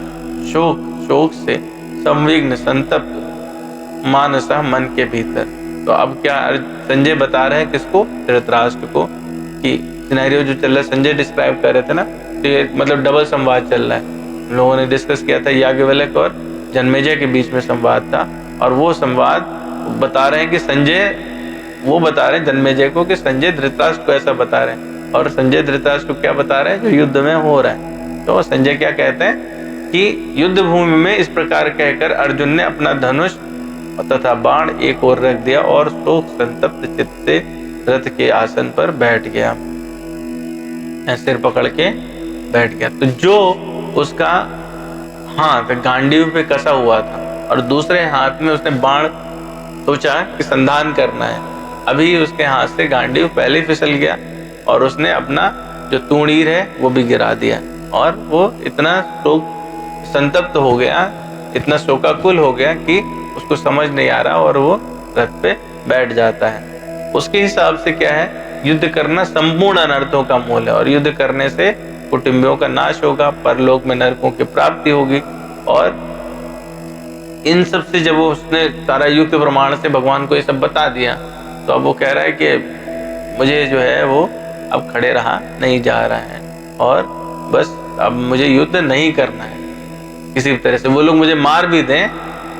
शोक से, संविघ्न संतप्त मानसा मन के भीतर। तो अब क्या संजय बता रहे हैं किसको? धृतराष्ट्र को। कि सिनेरियो जो चल रहा है संजय डिस्क्राइब कर रहे थे ना, तो ये मतलब डबल संवाद चल रहा है। लोगों ने डिस्कस किया था याज्ञवल्क्य और जन्मेजय के बीच में संवाद था, और वो संवाद बता रहे हैं कि संजय वो बता रहे हैं जन्मेजय को कि संजय धृतराष्ट्र को ऐसा बता रहे हैं, और संजय धृतराष्ट्र को क्या बता रहे हैं जो युद्ध में हो रहा है। तो संजय क्या कहते हैं कि युद्ध भूमि में इस प्रकार कहकर अर्जुन ने अपना धनुष तथा बाण एक ओर रख दिया और शोक संतप्त चित्त से रथ के आसन पर बैठ गया, सिर पकड़ के बैठ गया। तो जो उसका हाथ गांडीव पे कसा हुआ था और दूसरे हाथ में उसने बाण सोचा कि संधान करना है, अभी उसके हाथ से गांडीव पहले फिसल गया और उसने अपना जो तूणीर है वो भी गिरा दिया, और वो इतना शोक संतप्त हो गया, इतना शोकाकुल हो गया कि उसको समझ नहीं आ रहा और वो रथ पे बैठ जाता है। उसके हिसाब से क्या है, युद्ध करना संपूर्ण अनर्थों का मूल है, और युद्ध करने से कुटुंबियों का नाश होगा, परलोक में नरकों की प्राप्ति होगी। और इन सब से जब वो उसने सारा युक्त प्रमाण से भगवान को ये सब बता दिया, तो अब वो कह रहा है कि मुझे जो है वो अब खड़े रहा नहीं जा रहा है, और बस अब मुझे युद्ध नहीं करना है किसी भी तरह से। वो लोग मुझे मार भी दें,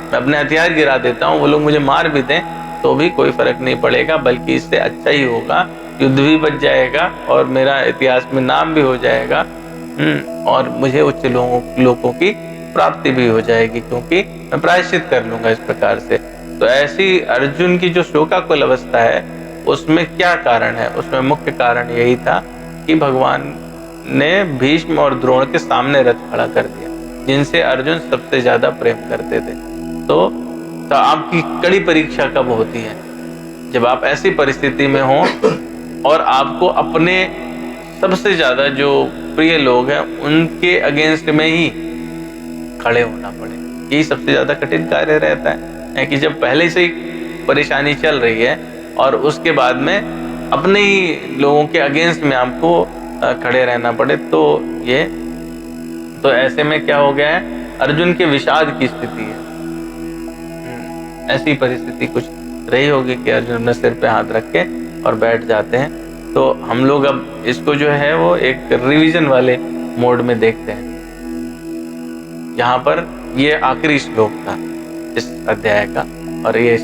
मैं अपने हथियार गिरा देता हूँ, वो लोग मुझे मार भी दें तो भी कोई फर्क नहीं पड़ेगा, बल्कि इससे अच्छा ही होगा, युद्ध भी बच जाएगा और मेरा इतिहास में नाम भी हो जाएगा, और मुझे उच्च लोगों की प्राप्ति भी हो जाएगी, क्योंकि मैं प्रायश्चित कर लूंगा इस प्रकार से। तो ऐसी अर्जुन की जो शोकाकुल अवस्था है उसमें क्या कारण है? उसमें मुख्य कारण यही था कि भगवान ने भीष्म और द्रोण के सामने रथ खड़ा कर दिया, जिनसे अर्जुन सबसे ज्यादा प्रेम करते थे। तो आपकी कड़ी परीक्षा कब होती है? जब आप ऐसी परिस्थिति में हो और आपको अपने सबसे ज्यादा जो प्रिय लोग हैं उनके अगेंस्ट में ही खड़े होना पड़े। यही सबसे ज्यादा कठिन कार्य रहता है कि जब पहले से ही परेशानी चल रही है और उसके बाद में अपने ही लोगों के अगेंस्ट में आपको खड़े रहना पड़े, तो ऐसे में क्या हो गया है, अर्जुन के विषाद की स्थिति है। ऐसी परिस्थिति कुछ रही होगी कि अर्जुन अपने सिर पे हाथ रख के और बैठ जाते हैं। तो हम लोग अब इसको जो है वो एक रिवीजन वाले मोड में देखते हैं। यहाँ पर ये आखिरी श्लोक था इस अध्याय का, और ये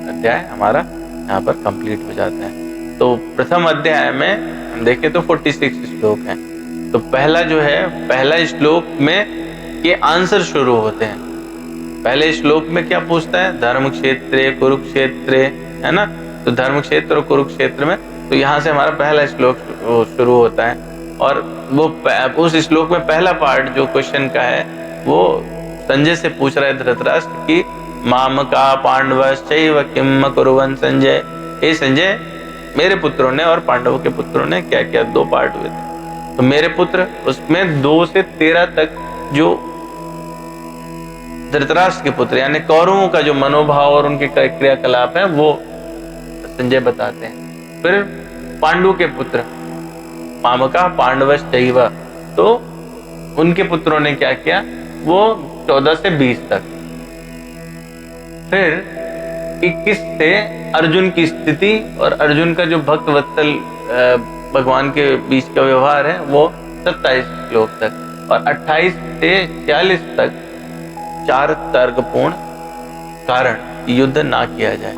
अध्याय हमारा यहाँ पर कंप्लीट हो जाता है। तो प्रथम अध्याय में हम देखें तो 46 श्लोक हैं। तो पहला जो है, पहला श्लोक में ये आंसर शुरू होते हैं। पहले श्लोक में क्या पूछता है? धर्म क्षेत्रे कुरुक्षेत्रे, है ना? तो धर्म क्षेत्र और कुरुक्षेत्र में, तो यहाँ से हमारा पहला श्लोक शुरू होता है। और वो उस श्लोक में पहला पार्ट जो क्वेश्चन का है वो संजय से पूछ रहा है धृतराष्ट्र की माम का पांडवश्चैव किम कुर्वन् संजय। हे संजय, मेरे पुत्रों ने और पांडवों के पुत्रों ने क्या किया? 2 पार्ट हुए थे। तो मेरे पुत्र, उसमें 2 से 13 तक जो धृतराष्ट्र के पुत्र यानी कौरवों का जो मनोभाव और उनके क्रियाकलाप है वो संजय बताते हैं। फिर पांडु के पुत्र मामका पांडवश्चैव, तो उनके पुत्रों ने क्या किया? वो 14 से 20 तक। फिर 21 से अर्जुन की स्थिति और अर्जुन का जो भक्त वत्सल भगवान के बीच का व्यवहार है वो 27 श्लोक तक, और 28 से 46 तक 4 तर्कपूर्ण कारण युद्ध ना किया जाए।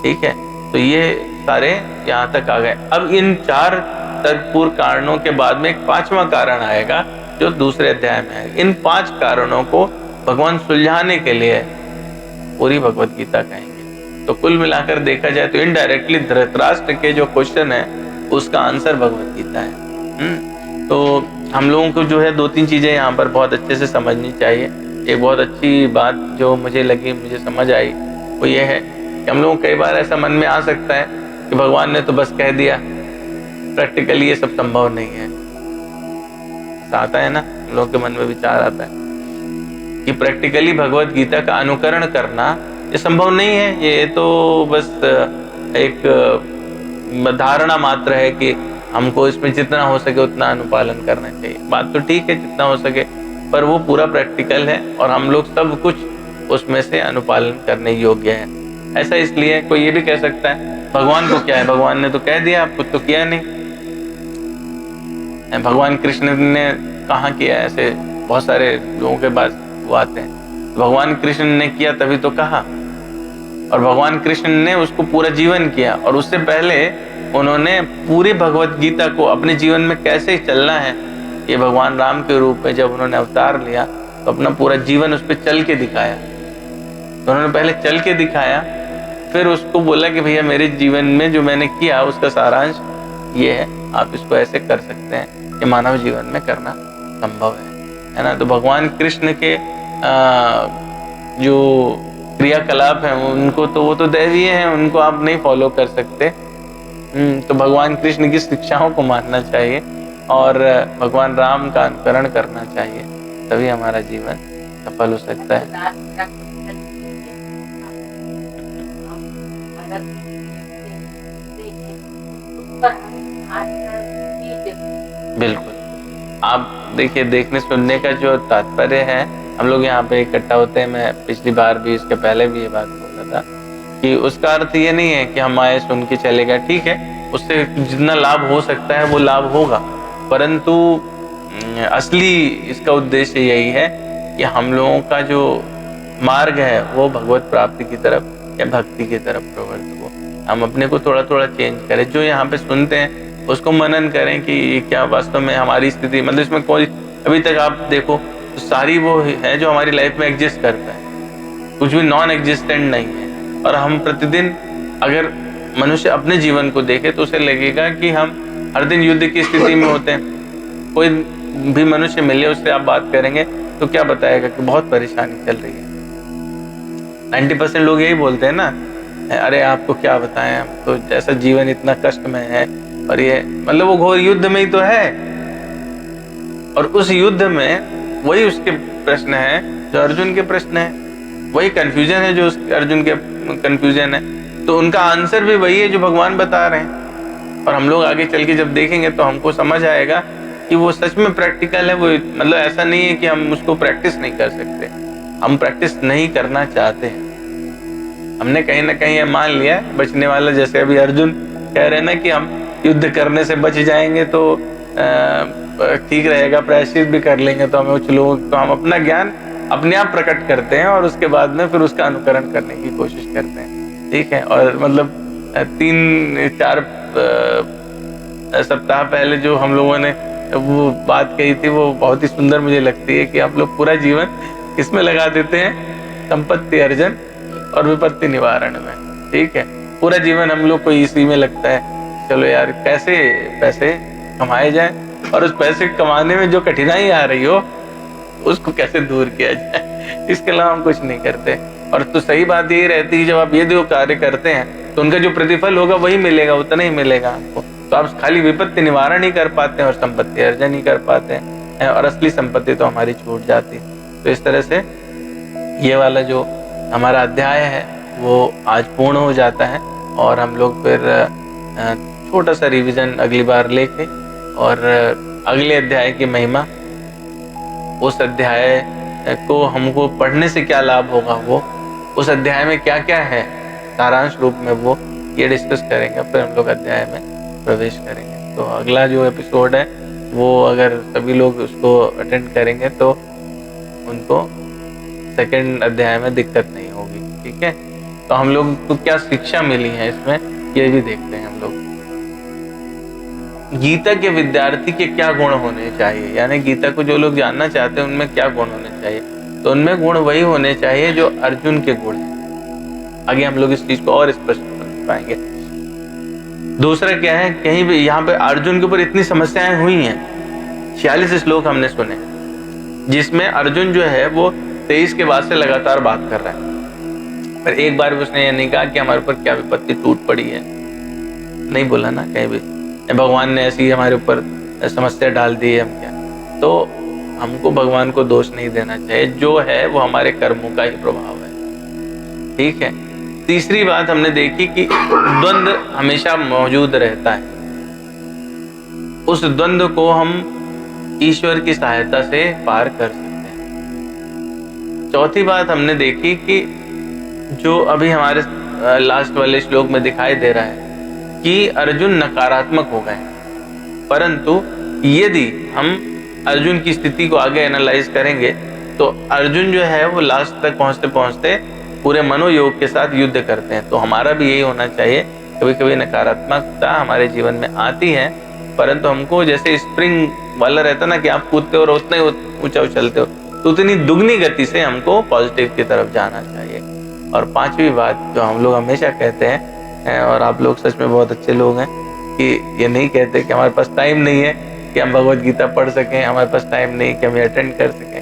ठीक है, तो ये सारे यहाँ तक आ गए। अब इन 4 तर्कपूर्ण कारणों के बाद में एक 5वां कारण आएगा जो दूसरे अध्याय में है। इन 5 कारणों को भगवान सुलझाने के लिए पूरी भगवत गीता कहेंगे। तो कुल मिलाकर देखा जाए तो इनडायरेक्टली धृतराष्ट्र के जो क्वेश्चन है उसका आंसर भगवत गीता है। तो हम लोगों को जो है 2-3 चीजें यहाँ पर बहुत अच्छे से समझनी चाहिए। एक बहुत अच्छी बात जो मुझे लगी, मुझे समझ आई, वो ये है कि हम लोगों को कई बार ऐसा मन में आ सकता है कि भगवान ने तो बस कह दिया, प्रैक्टिकली ये सब संभव नहीं है। ऐसा आता है ना, हम लोगों के मन में विचार आता है कि प्रैक्टिकली भगवत गीता का अनुकरण करना ये संभव नहीं है, ये तो बस एक धारणा मात्र है कि हमको इसमें जितना हो सके उतना अनुपालन करना चाहिए। बात तो ठीक है जितना हो सके, पर वो पूरा प्रैक्टिकल है और हम लोग सब कुछ उसमें से अनुपालन करने योग्य है। ऐसा इसलिए कोई ये भी कह सकता है भगवान को क्या है, भगवान ने तो कह दिया, आप कुछ तो किया नहीं। भगवान कृष्ण ने कहाँ किया, ऐसे बहुत सारे लोगों के पास वो आते हैं, भगवान कृष्ण ने किया तभी तो कहा, और भगवान कृष्ण ने उसको पूरा जीवन किया, और उससे पहले उन्होंने पूरी भगवत गीता को अपने जीवन में कैसे चलना है, ये भगवान राम के रूप में जब उन्होंने अवतार लिया तो अपना पूरा जीवन उस पर चल के दिखाया। तो उन्होंने पहले चल के दिखाया, फिर उसको बोला कि भैया मेरे जीवन में जो मैंने किया उसका सारांश ये है, आप इसको ऐसे कर सकते हैं, ये मानव जीवन में करना संभव है ना। तो भगवान कृष्ण के जो क्रियाकलाप हैं उनको तो वो तो दैवीय हैं, उनको आप नहीं फॉलो कर सकते। तो भगवान कृष्ण की शिक्षाओं को मानना चाहिए और भगवान राम का अनुकरण करना चाहिए, तभी हमारा जीवन सफल हो सकता है। बिल्कुल, आप देखिए, देखने सुनने का जो तात्पर्य है, हम लोग यहाँ पे इकट्ठा होते हैं, मैं पिछली बार भी इसके पहले भी ये बात बोला था कि उसका अर्थ ये नहीं है कि हम आए सुन के चले गए। ठीक है, उससे जितना लाभ हो सकता है वो लाभ होगा, परंतु असली इसका उद्देश्य यही है कि हम लोगों का जो मार्ग है वो भगवत प्राप्ति की तरफ या भक्ति की तरफ प्रवृत्त हो। हम अपने को थोड़ा थोड़ा चेंज करें, जो यहाँ पे सुनते हैं उसको मनन करें कि क्या वास्तव में हमारी स्थिति, मतलब इसमें कोई अभी तक आप देखो तो सारी वो है जो हमारी लाइफ में एग्जिस्ट करता है, कुछ भी नॉन एग्जिस्टेंट नहीं है। और हम प्रतिदिन अगर मनुष्य अपने जीवन को देखे तो उसे लगेगा कि हम हर दिन युद्ध की स्थिति में होते हैं। कोई भी मनुष्य मिले उससे आप बात करेंगे तो क्या बताएगा कि बहुत परेशानी चल रही है। 90% लोग यही बोलते हैं ना, अरे आपको क्या बताएं, हम तो जैसा जीवन इतना कष्ट में है, और ये मतलब वो घोर युद्ध में ही तो है, और उस युद्ध में वही उसके प्रश्न है जो अर्जुन के प्रश्न है, वही कंफ्यूजन है जो अर्जुन के कंफ्यूजन है, तो उनका आंसर भी वही है जो भगवान बता रहे हैं। और हम लोग आगे चल के जब देखेंगे तो हमको समझ आएगा कि वो सच में प्रैक्टिकल है। वो मतलब ऐसा नहीं है कि हम उसको प्रैक्टिस नहीं कर सकते, हम प्रैक्टिस नहीं करना चाहते हैं। हमने कहीं ना कहीं ये मान लिया बचने वाला, जैसे अभी अर्जुन कह रहे हैं ना कि हम युद्ध करने से बच जाएंगे तो ठीक रहेगा, प्रायश्चित भी कर लेंगे तो हमें कुछ लोग, तो हम अपना ज्ञान अपने आप प्रकट करते हैं और उसके बाद में फिर उसका अनुकरण करने की कोशिश करते हैं। ठीक है, और मतलब 3-4 सप्ताह पहले जो हम लोगों ने वो बात कही थी वो बहुत ही सुंदर मुझे लगती है कि हम लोग पूरा जीवन किसमें लगा देते हैं, संपत्ति अर्जन और विपत्ति निवारण में। ठीक है, पूरा जीवन हम लोग को इसी में लगता है, चलो यार कैसे पैसे कमाए जाए, और उस पैसे कमाने में जो कठिनाई आ रही हो उसको कैसे दूर किया जाए, इसके अलावा हम कुछ नहीं करते। और तो सही बात यही रहती है, जब आप ये दो कार्य करते हैं तो उनका जो प्रतिफल होगा वही मिलेगा, उतना ही मिलेगा आपको। तो आप खाली विपत्ति निवारण ही कर पाते हैं और संपत्ति अर्जन ही कर पाते हैं, और असली संपत्ति तो हमारी छूट जाती है। तो इस तरह से ये वाला जो हमारा अध्याय है वो आज पूर्ण हो जाता है, और हम लोग फिर छोटा सा रिवीजन अगली बार लेके, और अगले अध्याय की महिमा, उस अध्याय को हमको पढ़ने से क्या लाभ होगा, वो उस अध्याय में क्या क्या है सारांश रूप में, वो ये डिस्कस करेंगे, फिर हम लोग अध्याय में प्रवेश करेंगे। तो अगला जो एपिसोड है वो अगर सभी लोग उसको अटेंड करेंगे तो उनको सेकंड अध्याय में दिक्कत नहीं होगी। ठीक है, तो हम लोग को क्या शिक्षा मिली है इसमें ये भी देखते हैं हम लोग। गीता के विद्यार्थी के क्या गुण होने चाहिए, यानी गीता को जो लोग जानना चाहते हैं उनमें क्या गुण होने चाहिए, तो उनमें गुण वही होने चाहिए जो अर्जुन के गुण हैं। आगे हम लोग इस चीज को और स्पष्ट समझ पाएंगे। दूसरा क्या है, कहीं भी यहाँ पे अर्जुन के ऊपर इतनी समस्याएं हुई हैं, 46 श्लोक हमने सुने जिसमें अर्जुन जो है वो 23 के बाद से लगातार बात कर रहा है, पर एक बार भी उसने ये नहीं कहा कि हमारे ऊपर क्या विपत्ति टूट पड़ी है, नहीं बोला ना कहीं भी, भगवान ने ऐसी हमारे ऊपर समस्या डाल दी है हम क्या। तो हमको भगवान को दोष नहीं देना चाहिए, जो है वो हमारे कर्मों का ही प्रभाव है। ठीक है, तीसरी बात हमने देखी कि द्वंद्व हमेशा मौजूद रहता है, उस द्वंद्व को हम ईश्वर की सहायता से पार कर सकते हैं। चौथी बात हमने देखी कि जो अभी हमारे लास्ट वाले श्लोक में दिखाई दे रहा है कि अर्जुन नकारात्मक हो गए, परंतु यदि हम अर्जुन की स्थिति को आगे एनालाइज करेंगे तो अर्जुन जो है वो लास्ट तक पहुंचते पहुंचते पूरे मनोयोग के साथ युद्ध करते हैं। तो हमारा भी यही होना चाहिए, कभी कभी नकारात्मकता हमारे जीवन में आती है, परंतु हमको जैसे स्प्रिंग वाला रहता ना कि आप कूदते हो और उतना ही ऊंचा उछलते हो, तो उतनी दुगनी गति से हमको पॉजिटिव की तरफ जाना चाहिए। और पांचवी बात जो हम लोग हमेशा कहते हैं, और आप लोग सच में बहुत अच्छे लोग हैं कि ये नहीं कहते कि हमारे पास टाइम नहीं है कि हम भगवत गीता पढ़ सकें, हमारे पास टाइम नहीं कि हम अटेंड कर सकें,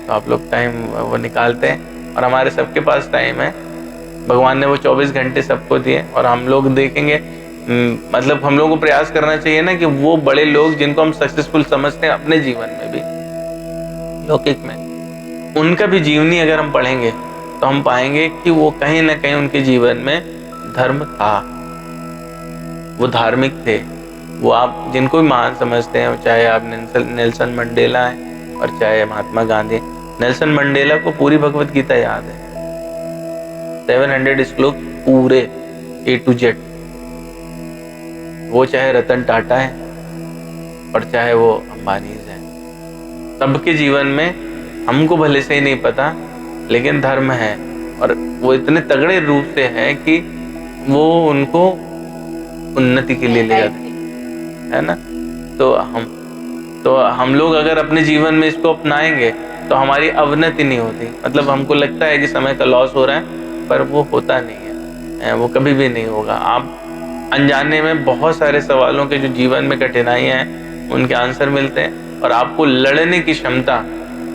तो आप लोग टाइम वो निकालते हैं और हमारे सबके पास टाइम है। भगवान ने वो 24 घंटे सबको दिए और हम लोग देखेंगे, मतलब हम लोगों को प्रयास करना चाहिए ना कि वो बड़े लोग जिनको हम सक्सेसफुल समझते हैं अपने जीवन में भी, लौकिक में, उनका भी जीवनी अगर हम पढ़ेंगे तो हम पाएंगे कि वो कहीं ना कहीं उनके जीवन में धर्म था, वो धार्मिक थे। वो आप जिनको भी महान समझते हैं, चाहे आप नेल्सन मंडेला है और चाहे महात्मा गांधी। नेल्सन मंडेला को पूरी भगवत गीता याद है, 700 श्लोक पूरे A to Z। वो चाहे रतन टाटा है और चाहे वो अंबानीज है, सबके जीवन में हमको भले से ही नहीं पता लेकिन धर्म है, और वो इतने तगड़े रूप से है कि वो उनको उन्नति के लिए ले जाते है ना। तो हम लोग अगर अपने जीवन में इसको अपनाएंगे तो हमारी अवनति नहीं होती। मतलब हमको लगता है कि समय का लॉस हो रहा है, पर वो होता नहीं है, वो कभी भी नहीं होगा। आप अनजाने में बहुत सारे सवालों के जो जीवन में कठिनाइयां हैं उनके आंसर मिलते हैं, और आपको लड़ने की क्षमता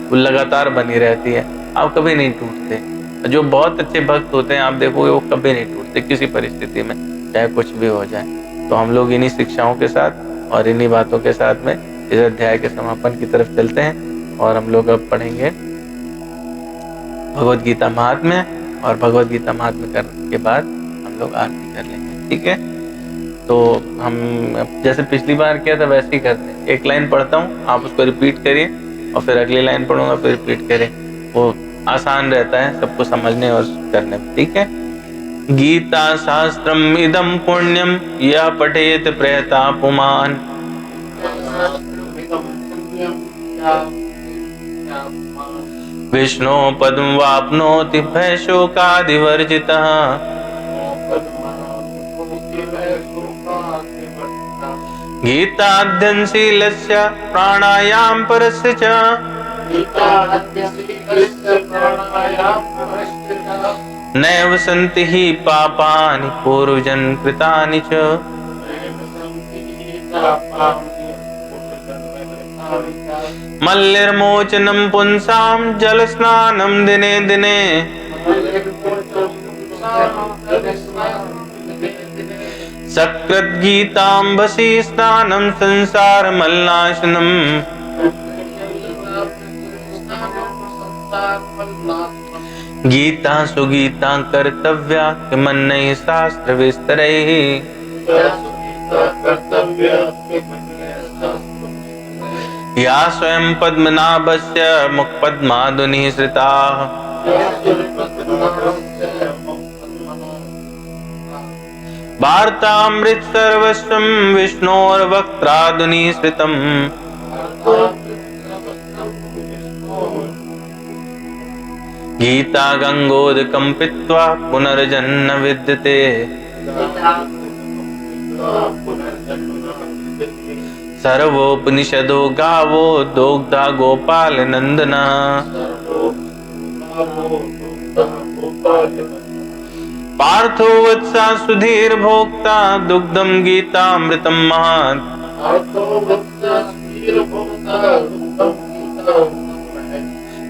वो लगातार बनी रहती है, आप कभी नहीं टूटते। जो बहुत अच्छे भक्त होते हैं आप देखोगे वो कभी नहीं टूटते किसी परिस्थिति में, चाहे कुछ भी हो जाए। तो हम लोग इन्हीं शिक्षाओं के साथ और इन्हीं बातों के साथ में इस अध्याय के समापन की तरफ चलते हैं, और हम लोग अब पढ़ेंगे भगवत गीता महात्म्य, और भगवत गीता महात्म्य करने के बाद हम लोग आरती कर लेंगे। ठीक है, तो हम जैसे पिछली बार किया था वैसे ही करते हैं। एक लाइन पढ़ता हूँ, आप उसको रिपीट करिए, और फिर अगली लाइन पढ़ूंगा फिर रिपीट करें। वो आसान रहता है सबको समझने और करने में। ठीक है, गीता शास्त्रम इदम पुण्यम यह पठेत प्रयता पुमान, विष्णु पद्म वाप्नोति भय शोकादिवर्जितः, गीताध्ययनशीलस्य प्राणायाम परस्य च, नैव सन्ति हि पापानि पूर्वजन्म कृतानि च, मल्लिर्मोचनं पुंसां जलस्नानं दिने दिने, सकृद्गीताम्बसी स्नानं संसारमल्लाशनम्, गीता सुगीता कर्तव्या किमन्यैः शास्त्र विस्तरैः, या स्वयं पद्मनाभस्य मुखपद्मादुनिः श्रिताः, वार्तामृत सर्वस्वं विष्णोर्वक्त्रादुनि श्रितम्। गीता गंगोदकं पीत्वा पुनर्जन्म विद्यते। सर्वोपनिषदो गावो दोग्धा गोपाल नंदना। पार्थो वत्सा सुधीर भोक्ता दुग्धम गीतामृतम महत्।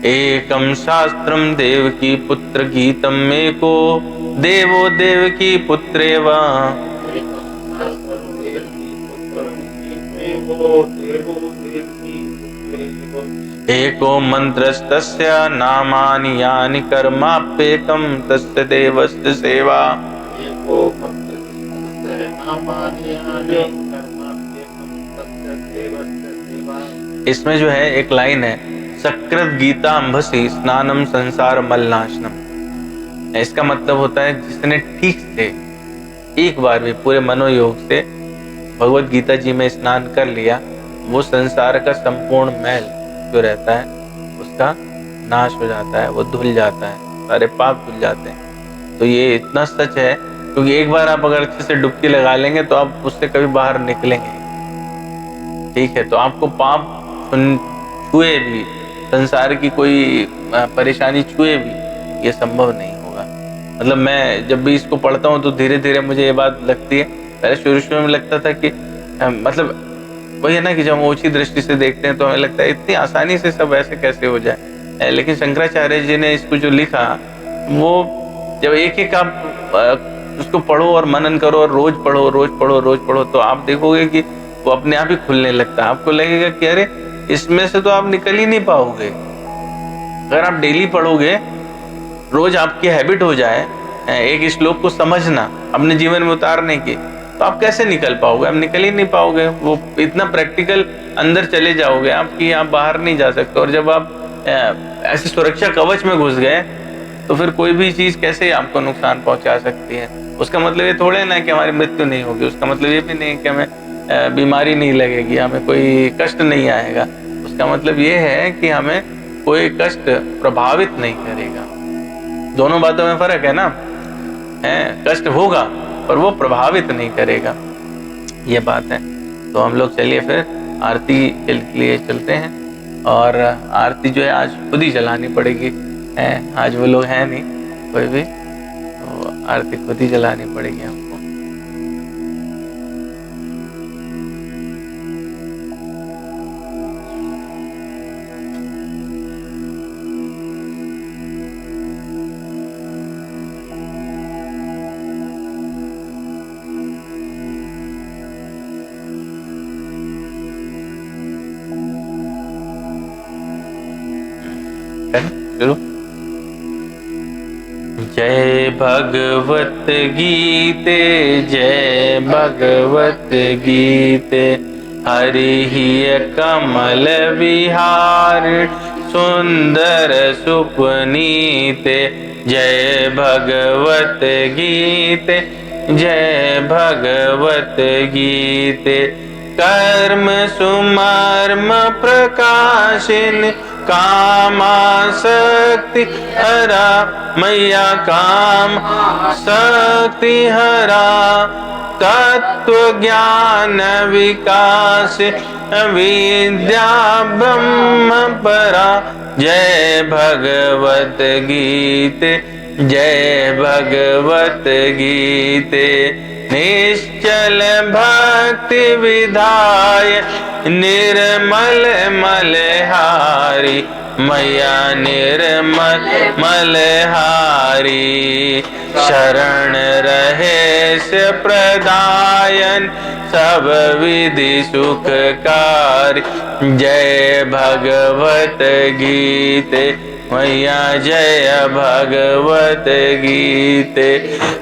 एकम शास्त्रम देवकी पुत्र गीतम एको देवो देवकी पुत्रेव। एको मंत्रस्तस्य नामानि यानि कर्माप्येकं तस्य देवस्य सेवा। इसमें जो है एक लाइन है, सकृत गीता अम्भसी स्नानम संसार मलनाशनम। इसका मतलब होता है जिसने ठीक से एक बार भी पूरे मनोयोग से भगवत गीता जी में स्नान कर लिया, वो संसार का संपूर्ण मैल जो रहता है उसका नाश हो जाता है, वो धुल जाता है, सारे पाप धुल जाते हैं। तो ये इतना सच है क्योंकि एक बार आप अगर अच्छे से डुबकी लगा लेंगे तो आप उससे कभी बाहर निकलेंगे। ठीक है, तो आपको पाप छुए भी, संसार की कोई परेशानी छुए भी, ये संभव नहीं होगा। मतलब मैं जब भी इसको पढ़ता हूँ तो धीरे धीरे मुझे ये बात लगती है। पहले शुरू में लगता था कि मतलब वही है ना कि जब हम ओछी दृष्टि से देखते हैं तो हमें लगता है इतनी आसानी से सब ऐसे कैसे हो जाए। लेकिन शंकराचार्य जी ने इसको जो लिखा, वो जब एक एक आप उसको पढ़ो और मनन करो और रोज पढ़ो रोज पढ़ो रोज पढ़ो, तो आप देखोगे कि वो अपने आप ही खुलने लगता है। आपको लगेगा कि अरे इसमें से तो आप निकल ही नहीं पाओगे। अगर आप डेली पढ़ोगे, रोज आपकी हैबिट हो जाए एक श्लोक को समझना, अपने जीवन में उतारने की, तो आप कैसे निकल पाओगे? आप निकल ही नहीं पाओगे। वो इतना प्रैक्टिकल अंदर चले जाओगे आप कि आप बाहर नहीं जा सकते। और जब आप ऐसे सुरक्षा कवच में घुस गए तो फिर कोई भी चीज कैसे आपको नुकसान पहुंचा सकती है। उसका मतलब ये थोड़े ना कि हमारी मृत्यु नहीं होगी, उसका मतलब ये भी नहीं कि हमें बीमारी नहीं लगेगी, हमें कोई कष्ट नहीं आएगा। उसका मतलब ये है कि हमें कोई कष्ट प्रभावित नहीं करेगा। दोनों बातों में फर्क है ना। कष्ट होगा पर वो प्रभावित नहीं करेगा, ये बात है। तो हम लोग चलिए फिर आरती के लिए चलते हैं। और आरती जो है आज खुद ही चलानी पड़ेगी। आज वो लोग हैं नहीं कोई भी, तो आरती खुद ही चलानी पड़ेगी हमको। शुरू। जय भगवत गीते, जय भगवत गीते। हरि कमल विहार सुंदर सुपनीते। जय भगवत गीते, जय भगवत गीते। कर्म सुमर्म प्रकाशिन कामासक्ति हरा मैया काम शक्ति हरा। तत्व ज्ञान विकास विद्या ब्रह्म परा। जय भगवत गीते, जय भगवत गीते। निश्चल भक्ति विधाय निर्मल मलहारी मैया निर्मल मलहारी। शरण रहेश प्रदायन सब विधि सुखकारी। जय भगवत गीते मैया जय भगवत गीते।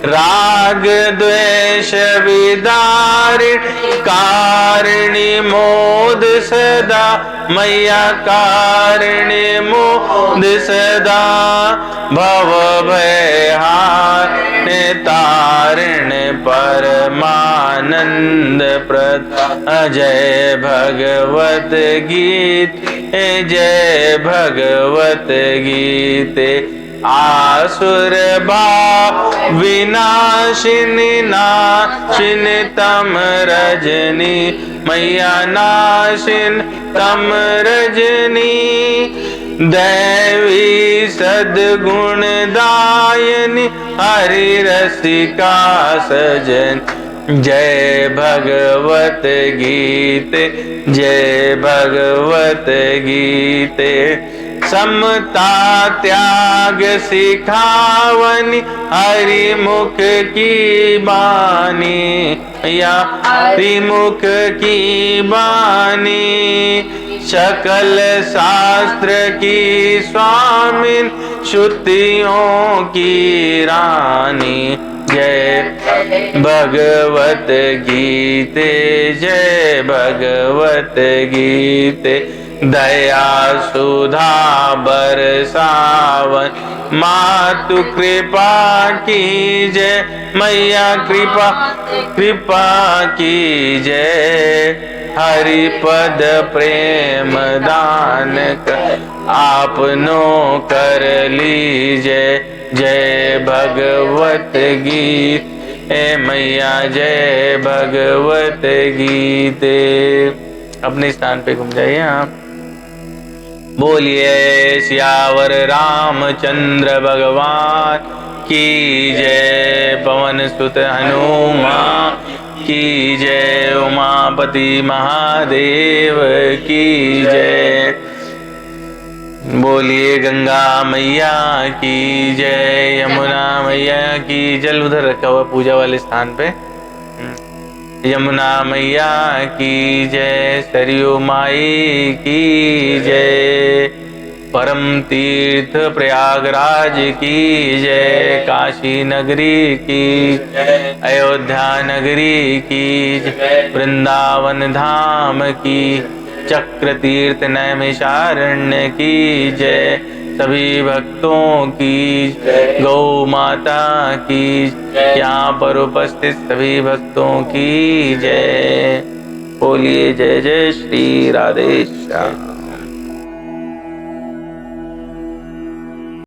राग द्वेष विदारिण कारिणी मोद सदा मैया कारिणी मोद सदा। भव भय हारिण तारिण पर आनंद प्रद जय भगवत गीते जय भगवत गीते आसुर भाव विनाशिनी नाशिन तम रजनी मैया नाशिन तम रजनी दैवी सद्गुण दायनी हरि रसिका सजन जय भगवत गीते जय भगवत गीते समता त्याग सिखावनी हरि मुख की बानी या हरि मुख की बानी सकल शास्त्र की स्वामिन श्रुतियों की रानी जय भगवत गीते जय भगवत गीते दया सुधा बरसावन मातु कृपा की जय मैया कृपा कृपा की जय हरि पद प्रेम दान कर आपनो कर लीजय जय भगवत गीत ए मैया जय भगवत गीते। अपने स्थान पे घूम जाइए आप। बोलिए सियावर रामचंद्र भगवान की जय। पवन सुत हनुमान की जय। उमापति महादेव की जय। बोलिए गंगा मैया की जय। यमुना मैया की। जल उधर रखा हुआ पूजा वाले स्थान पे। यमुना मैया की जय। सरयू माई की जय। परम तीर्थ प्रयागराज की जय। काशी नगरी की जय। अयोध्या नगरी की जय। वृंदावन धाम की। चक्र तीर्थ नैमिषारण्य की जय। सभी भक्तों की गौ माता की यहाँ पर उपस्थित सभी भक्तों की जय। बोलिए जय जय श्री राधेश्याम।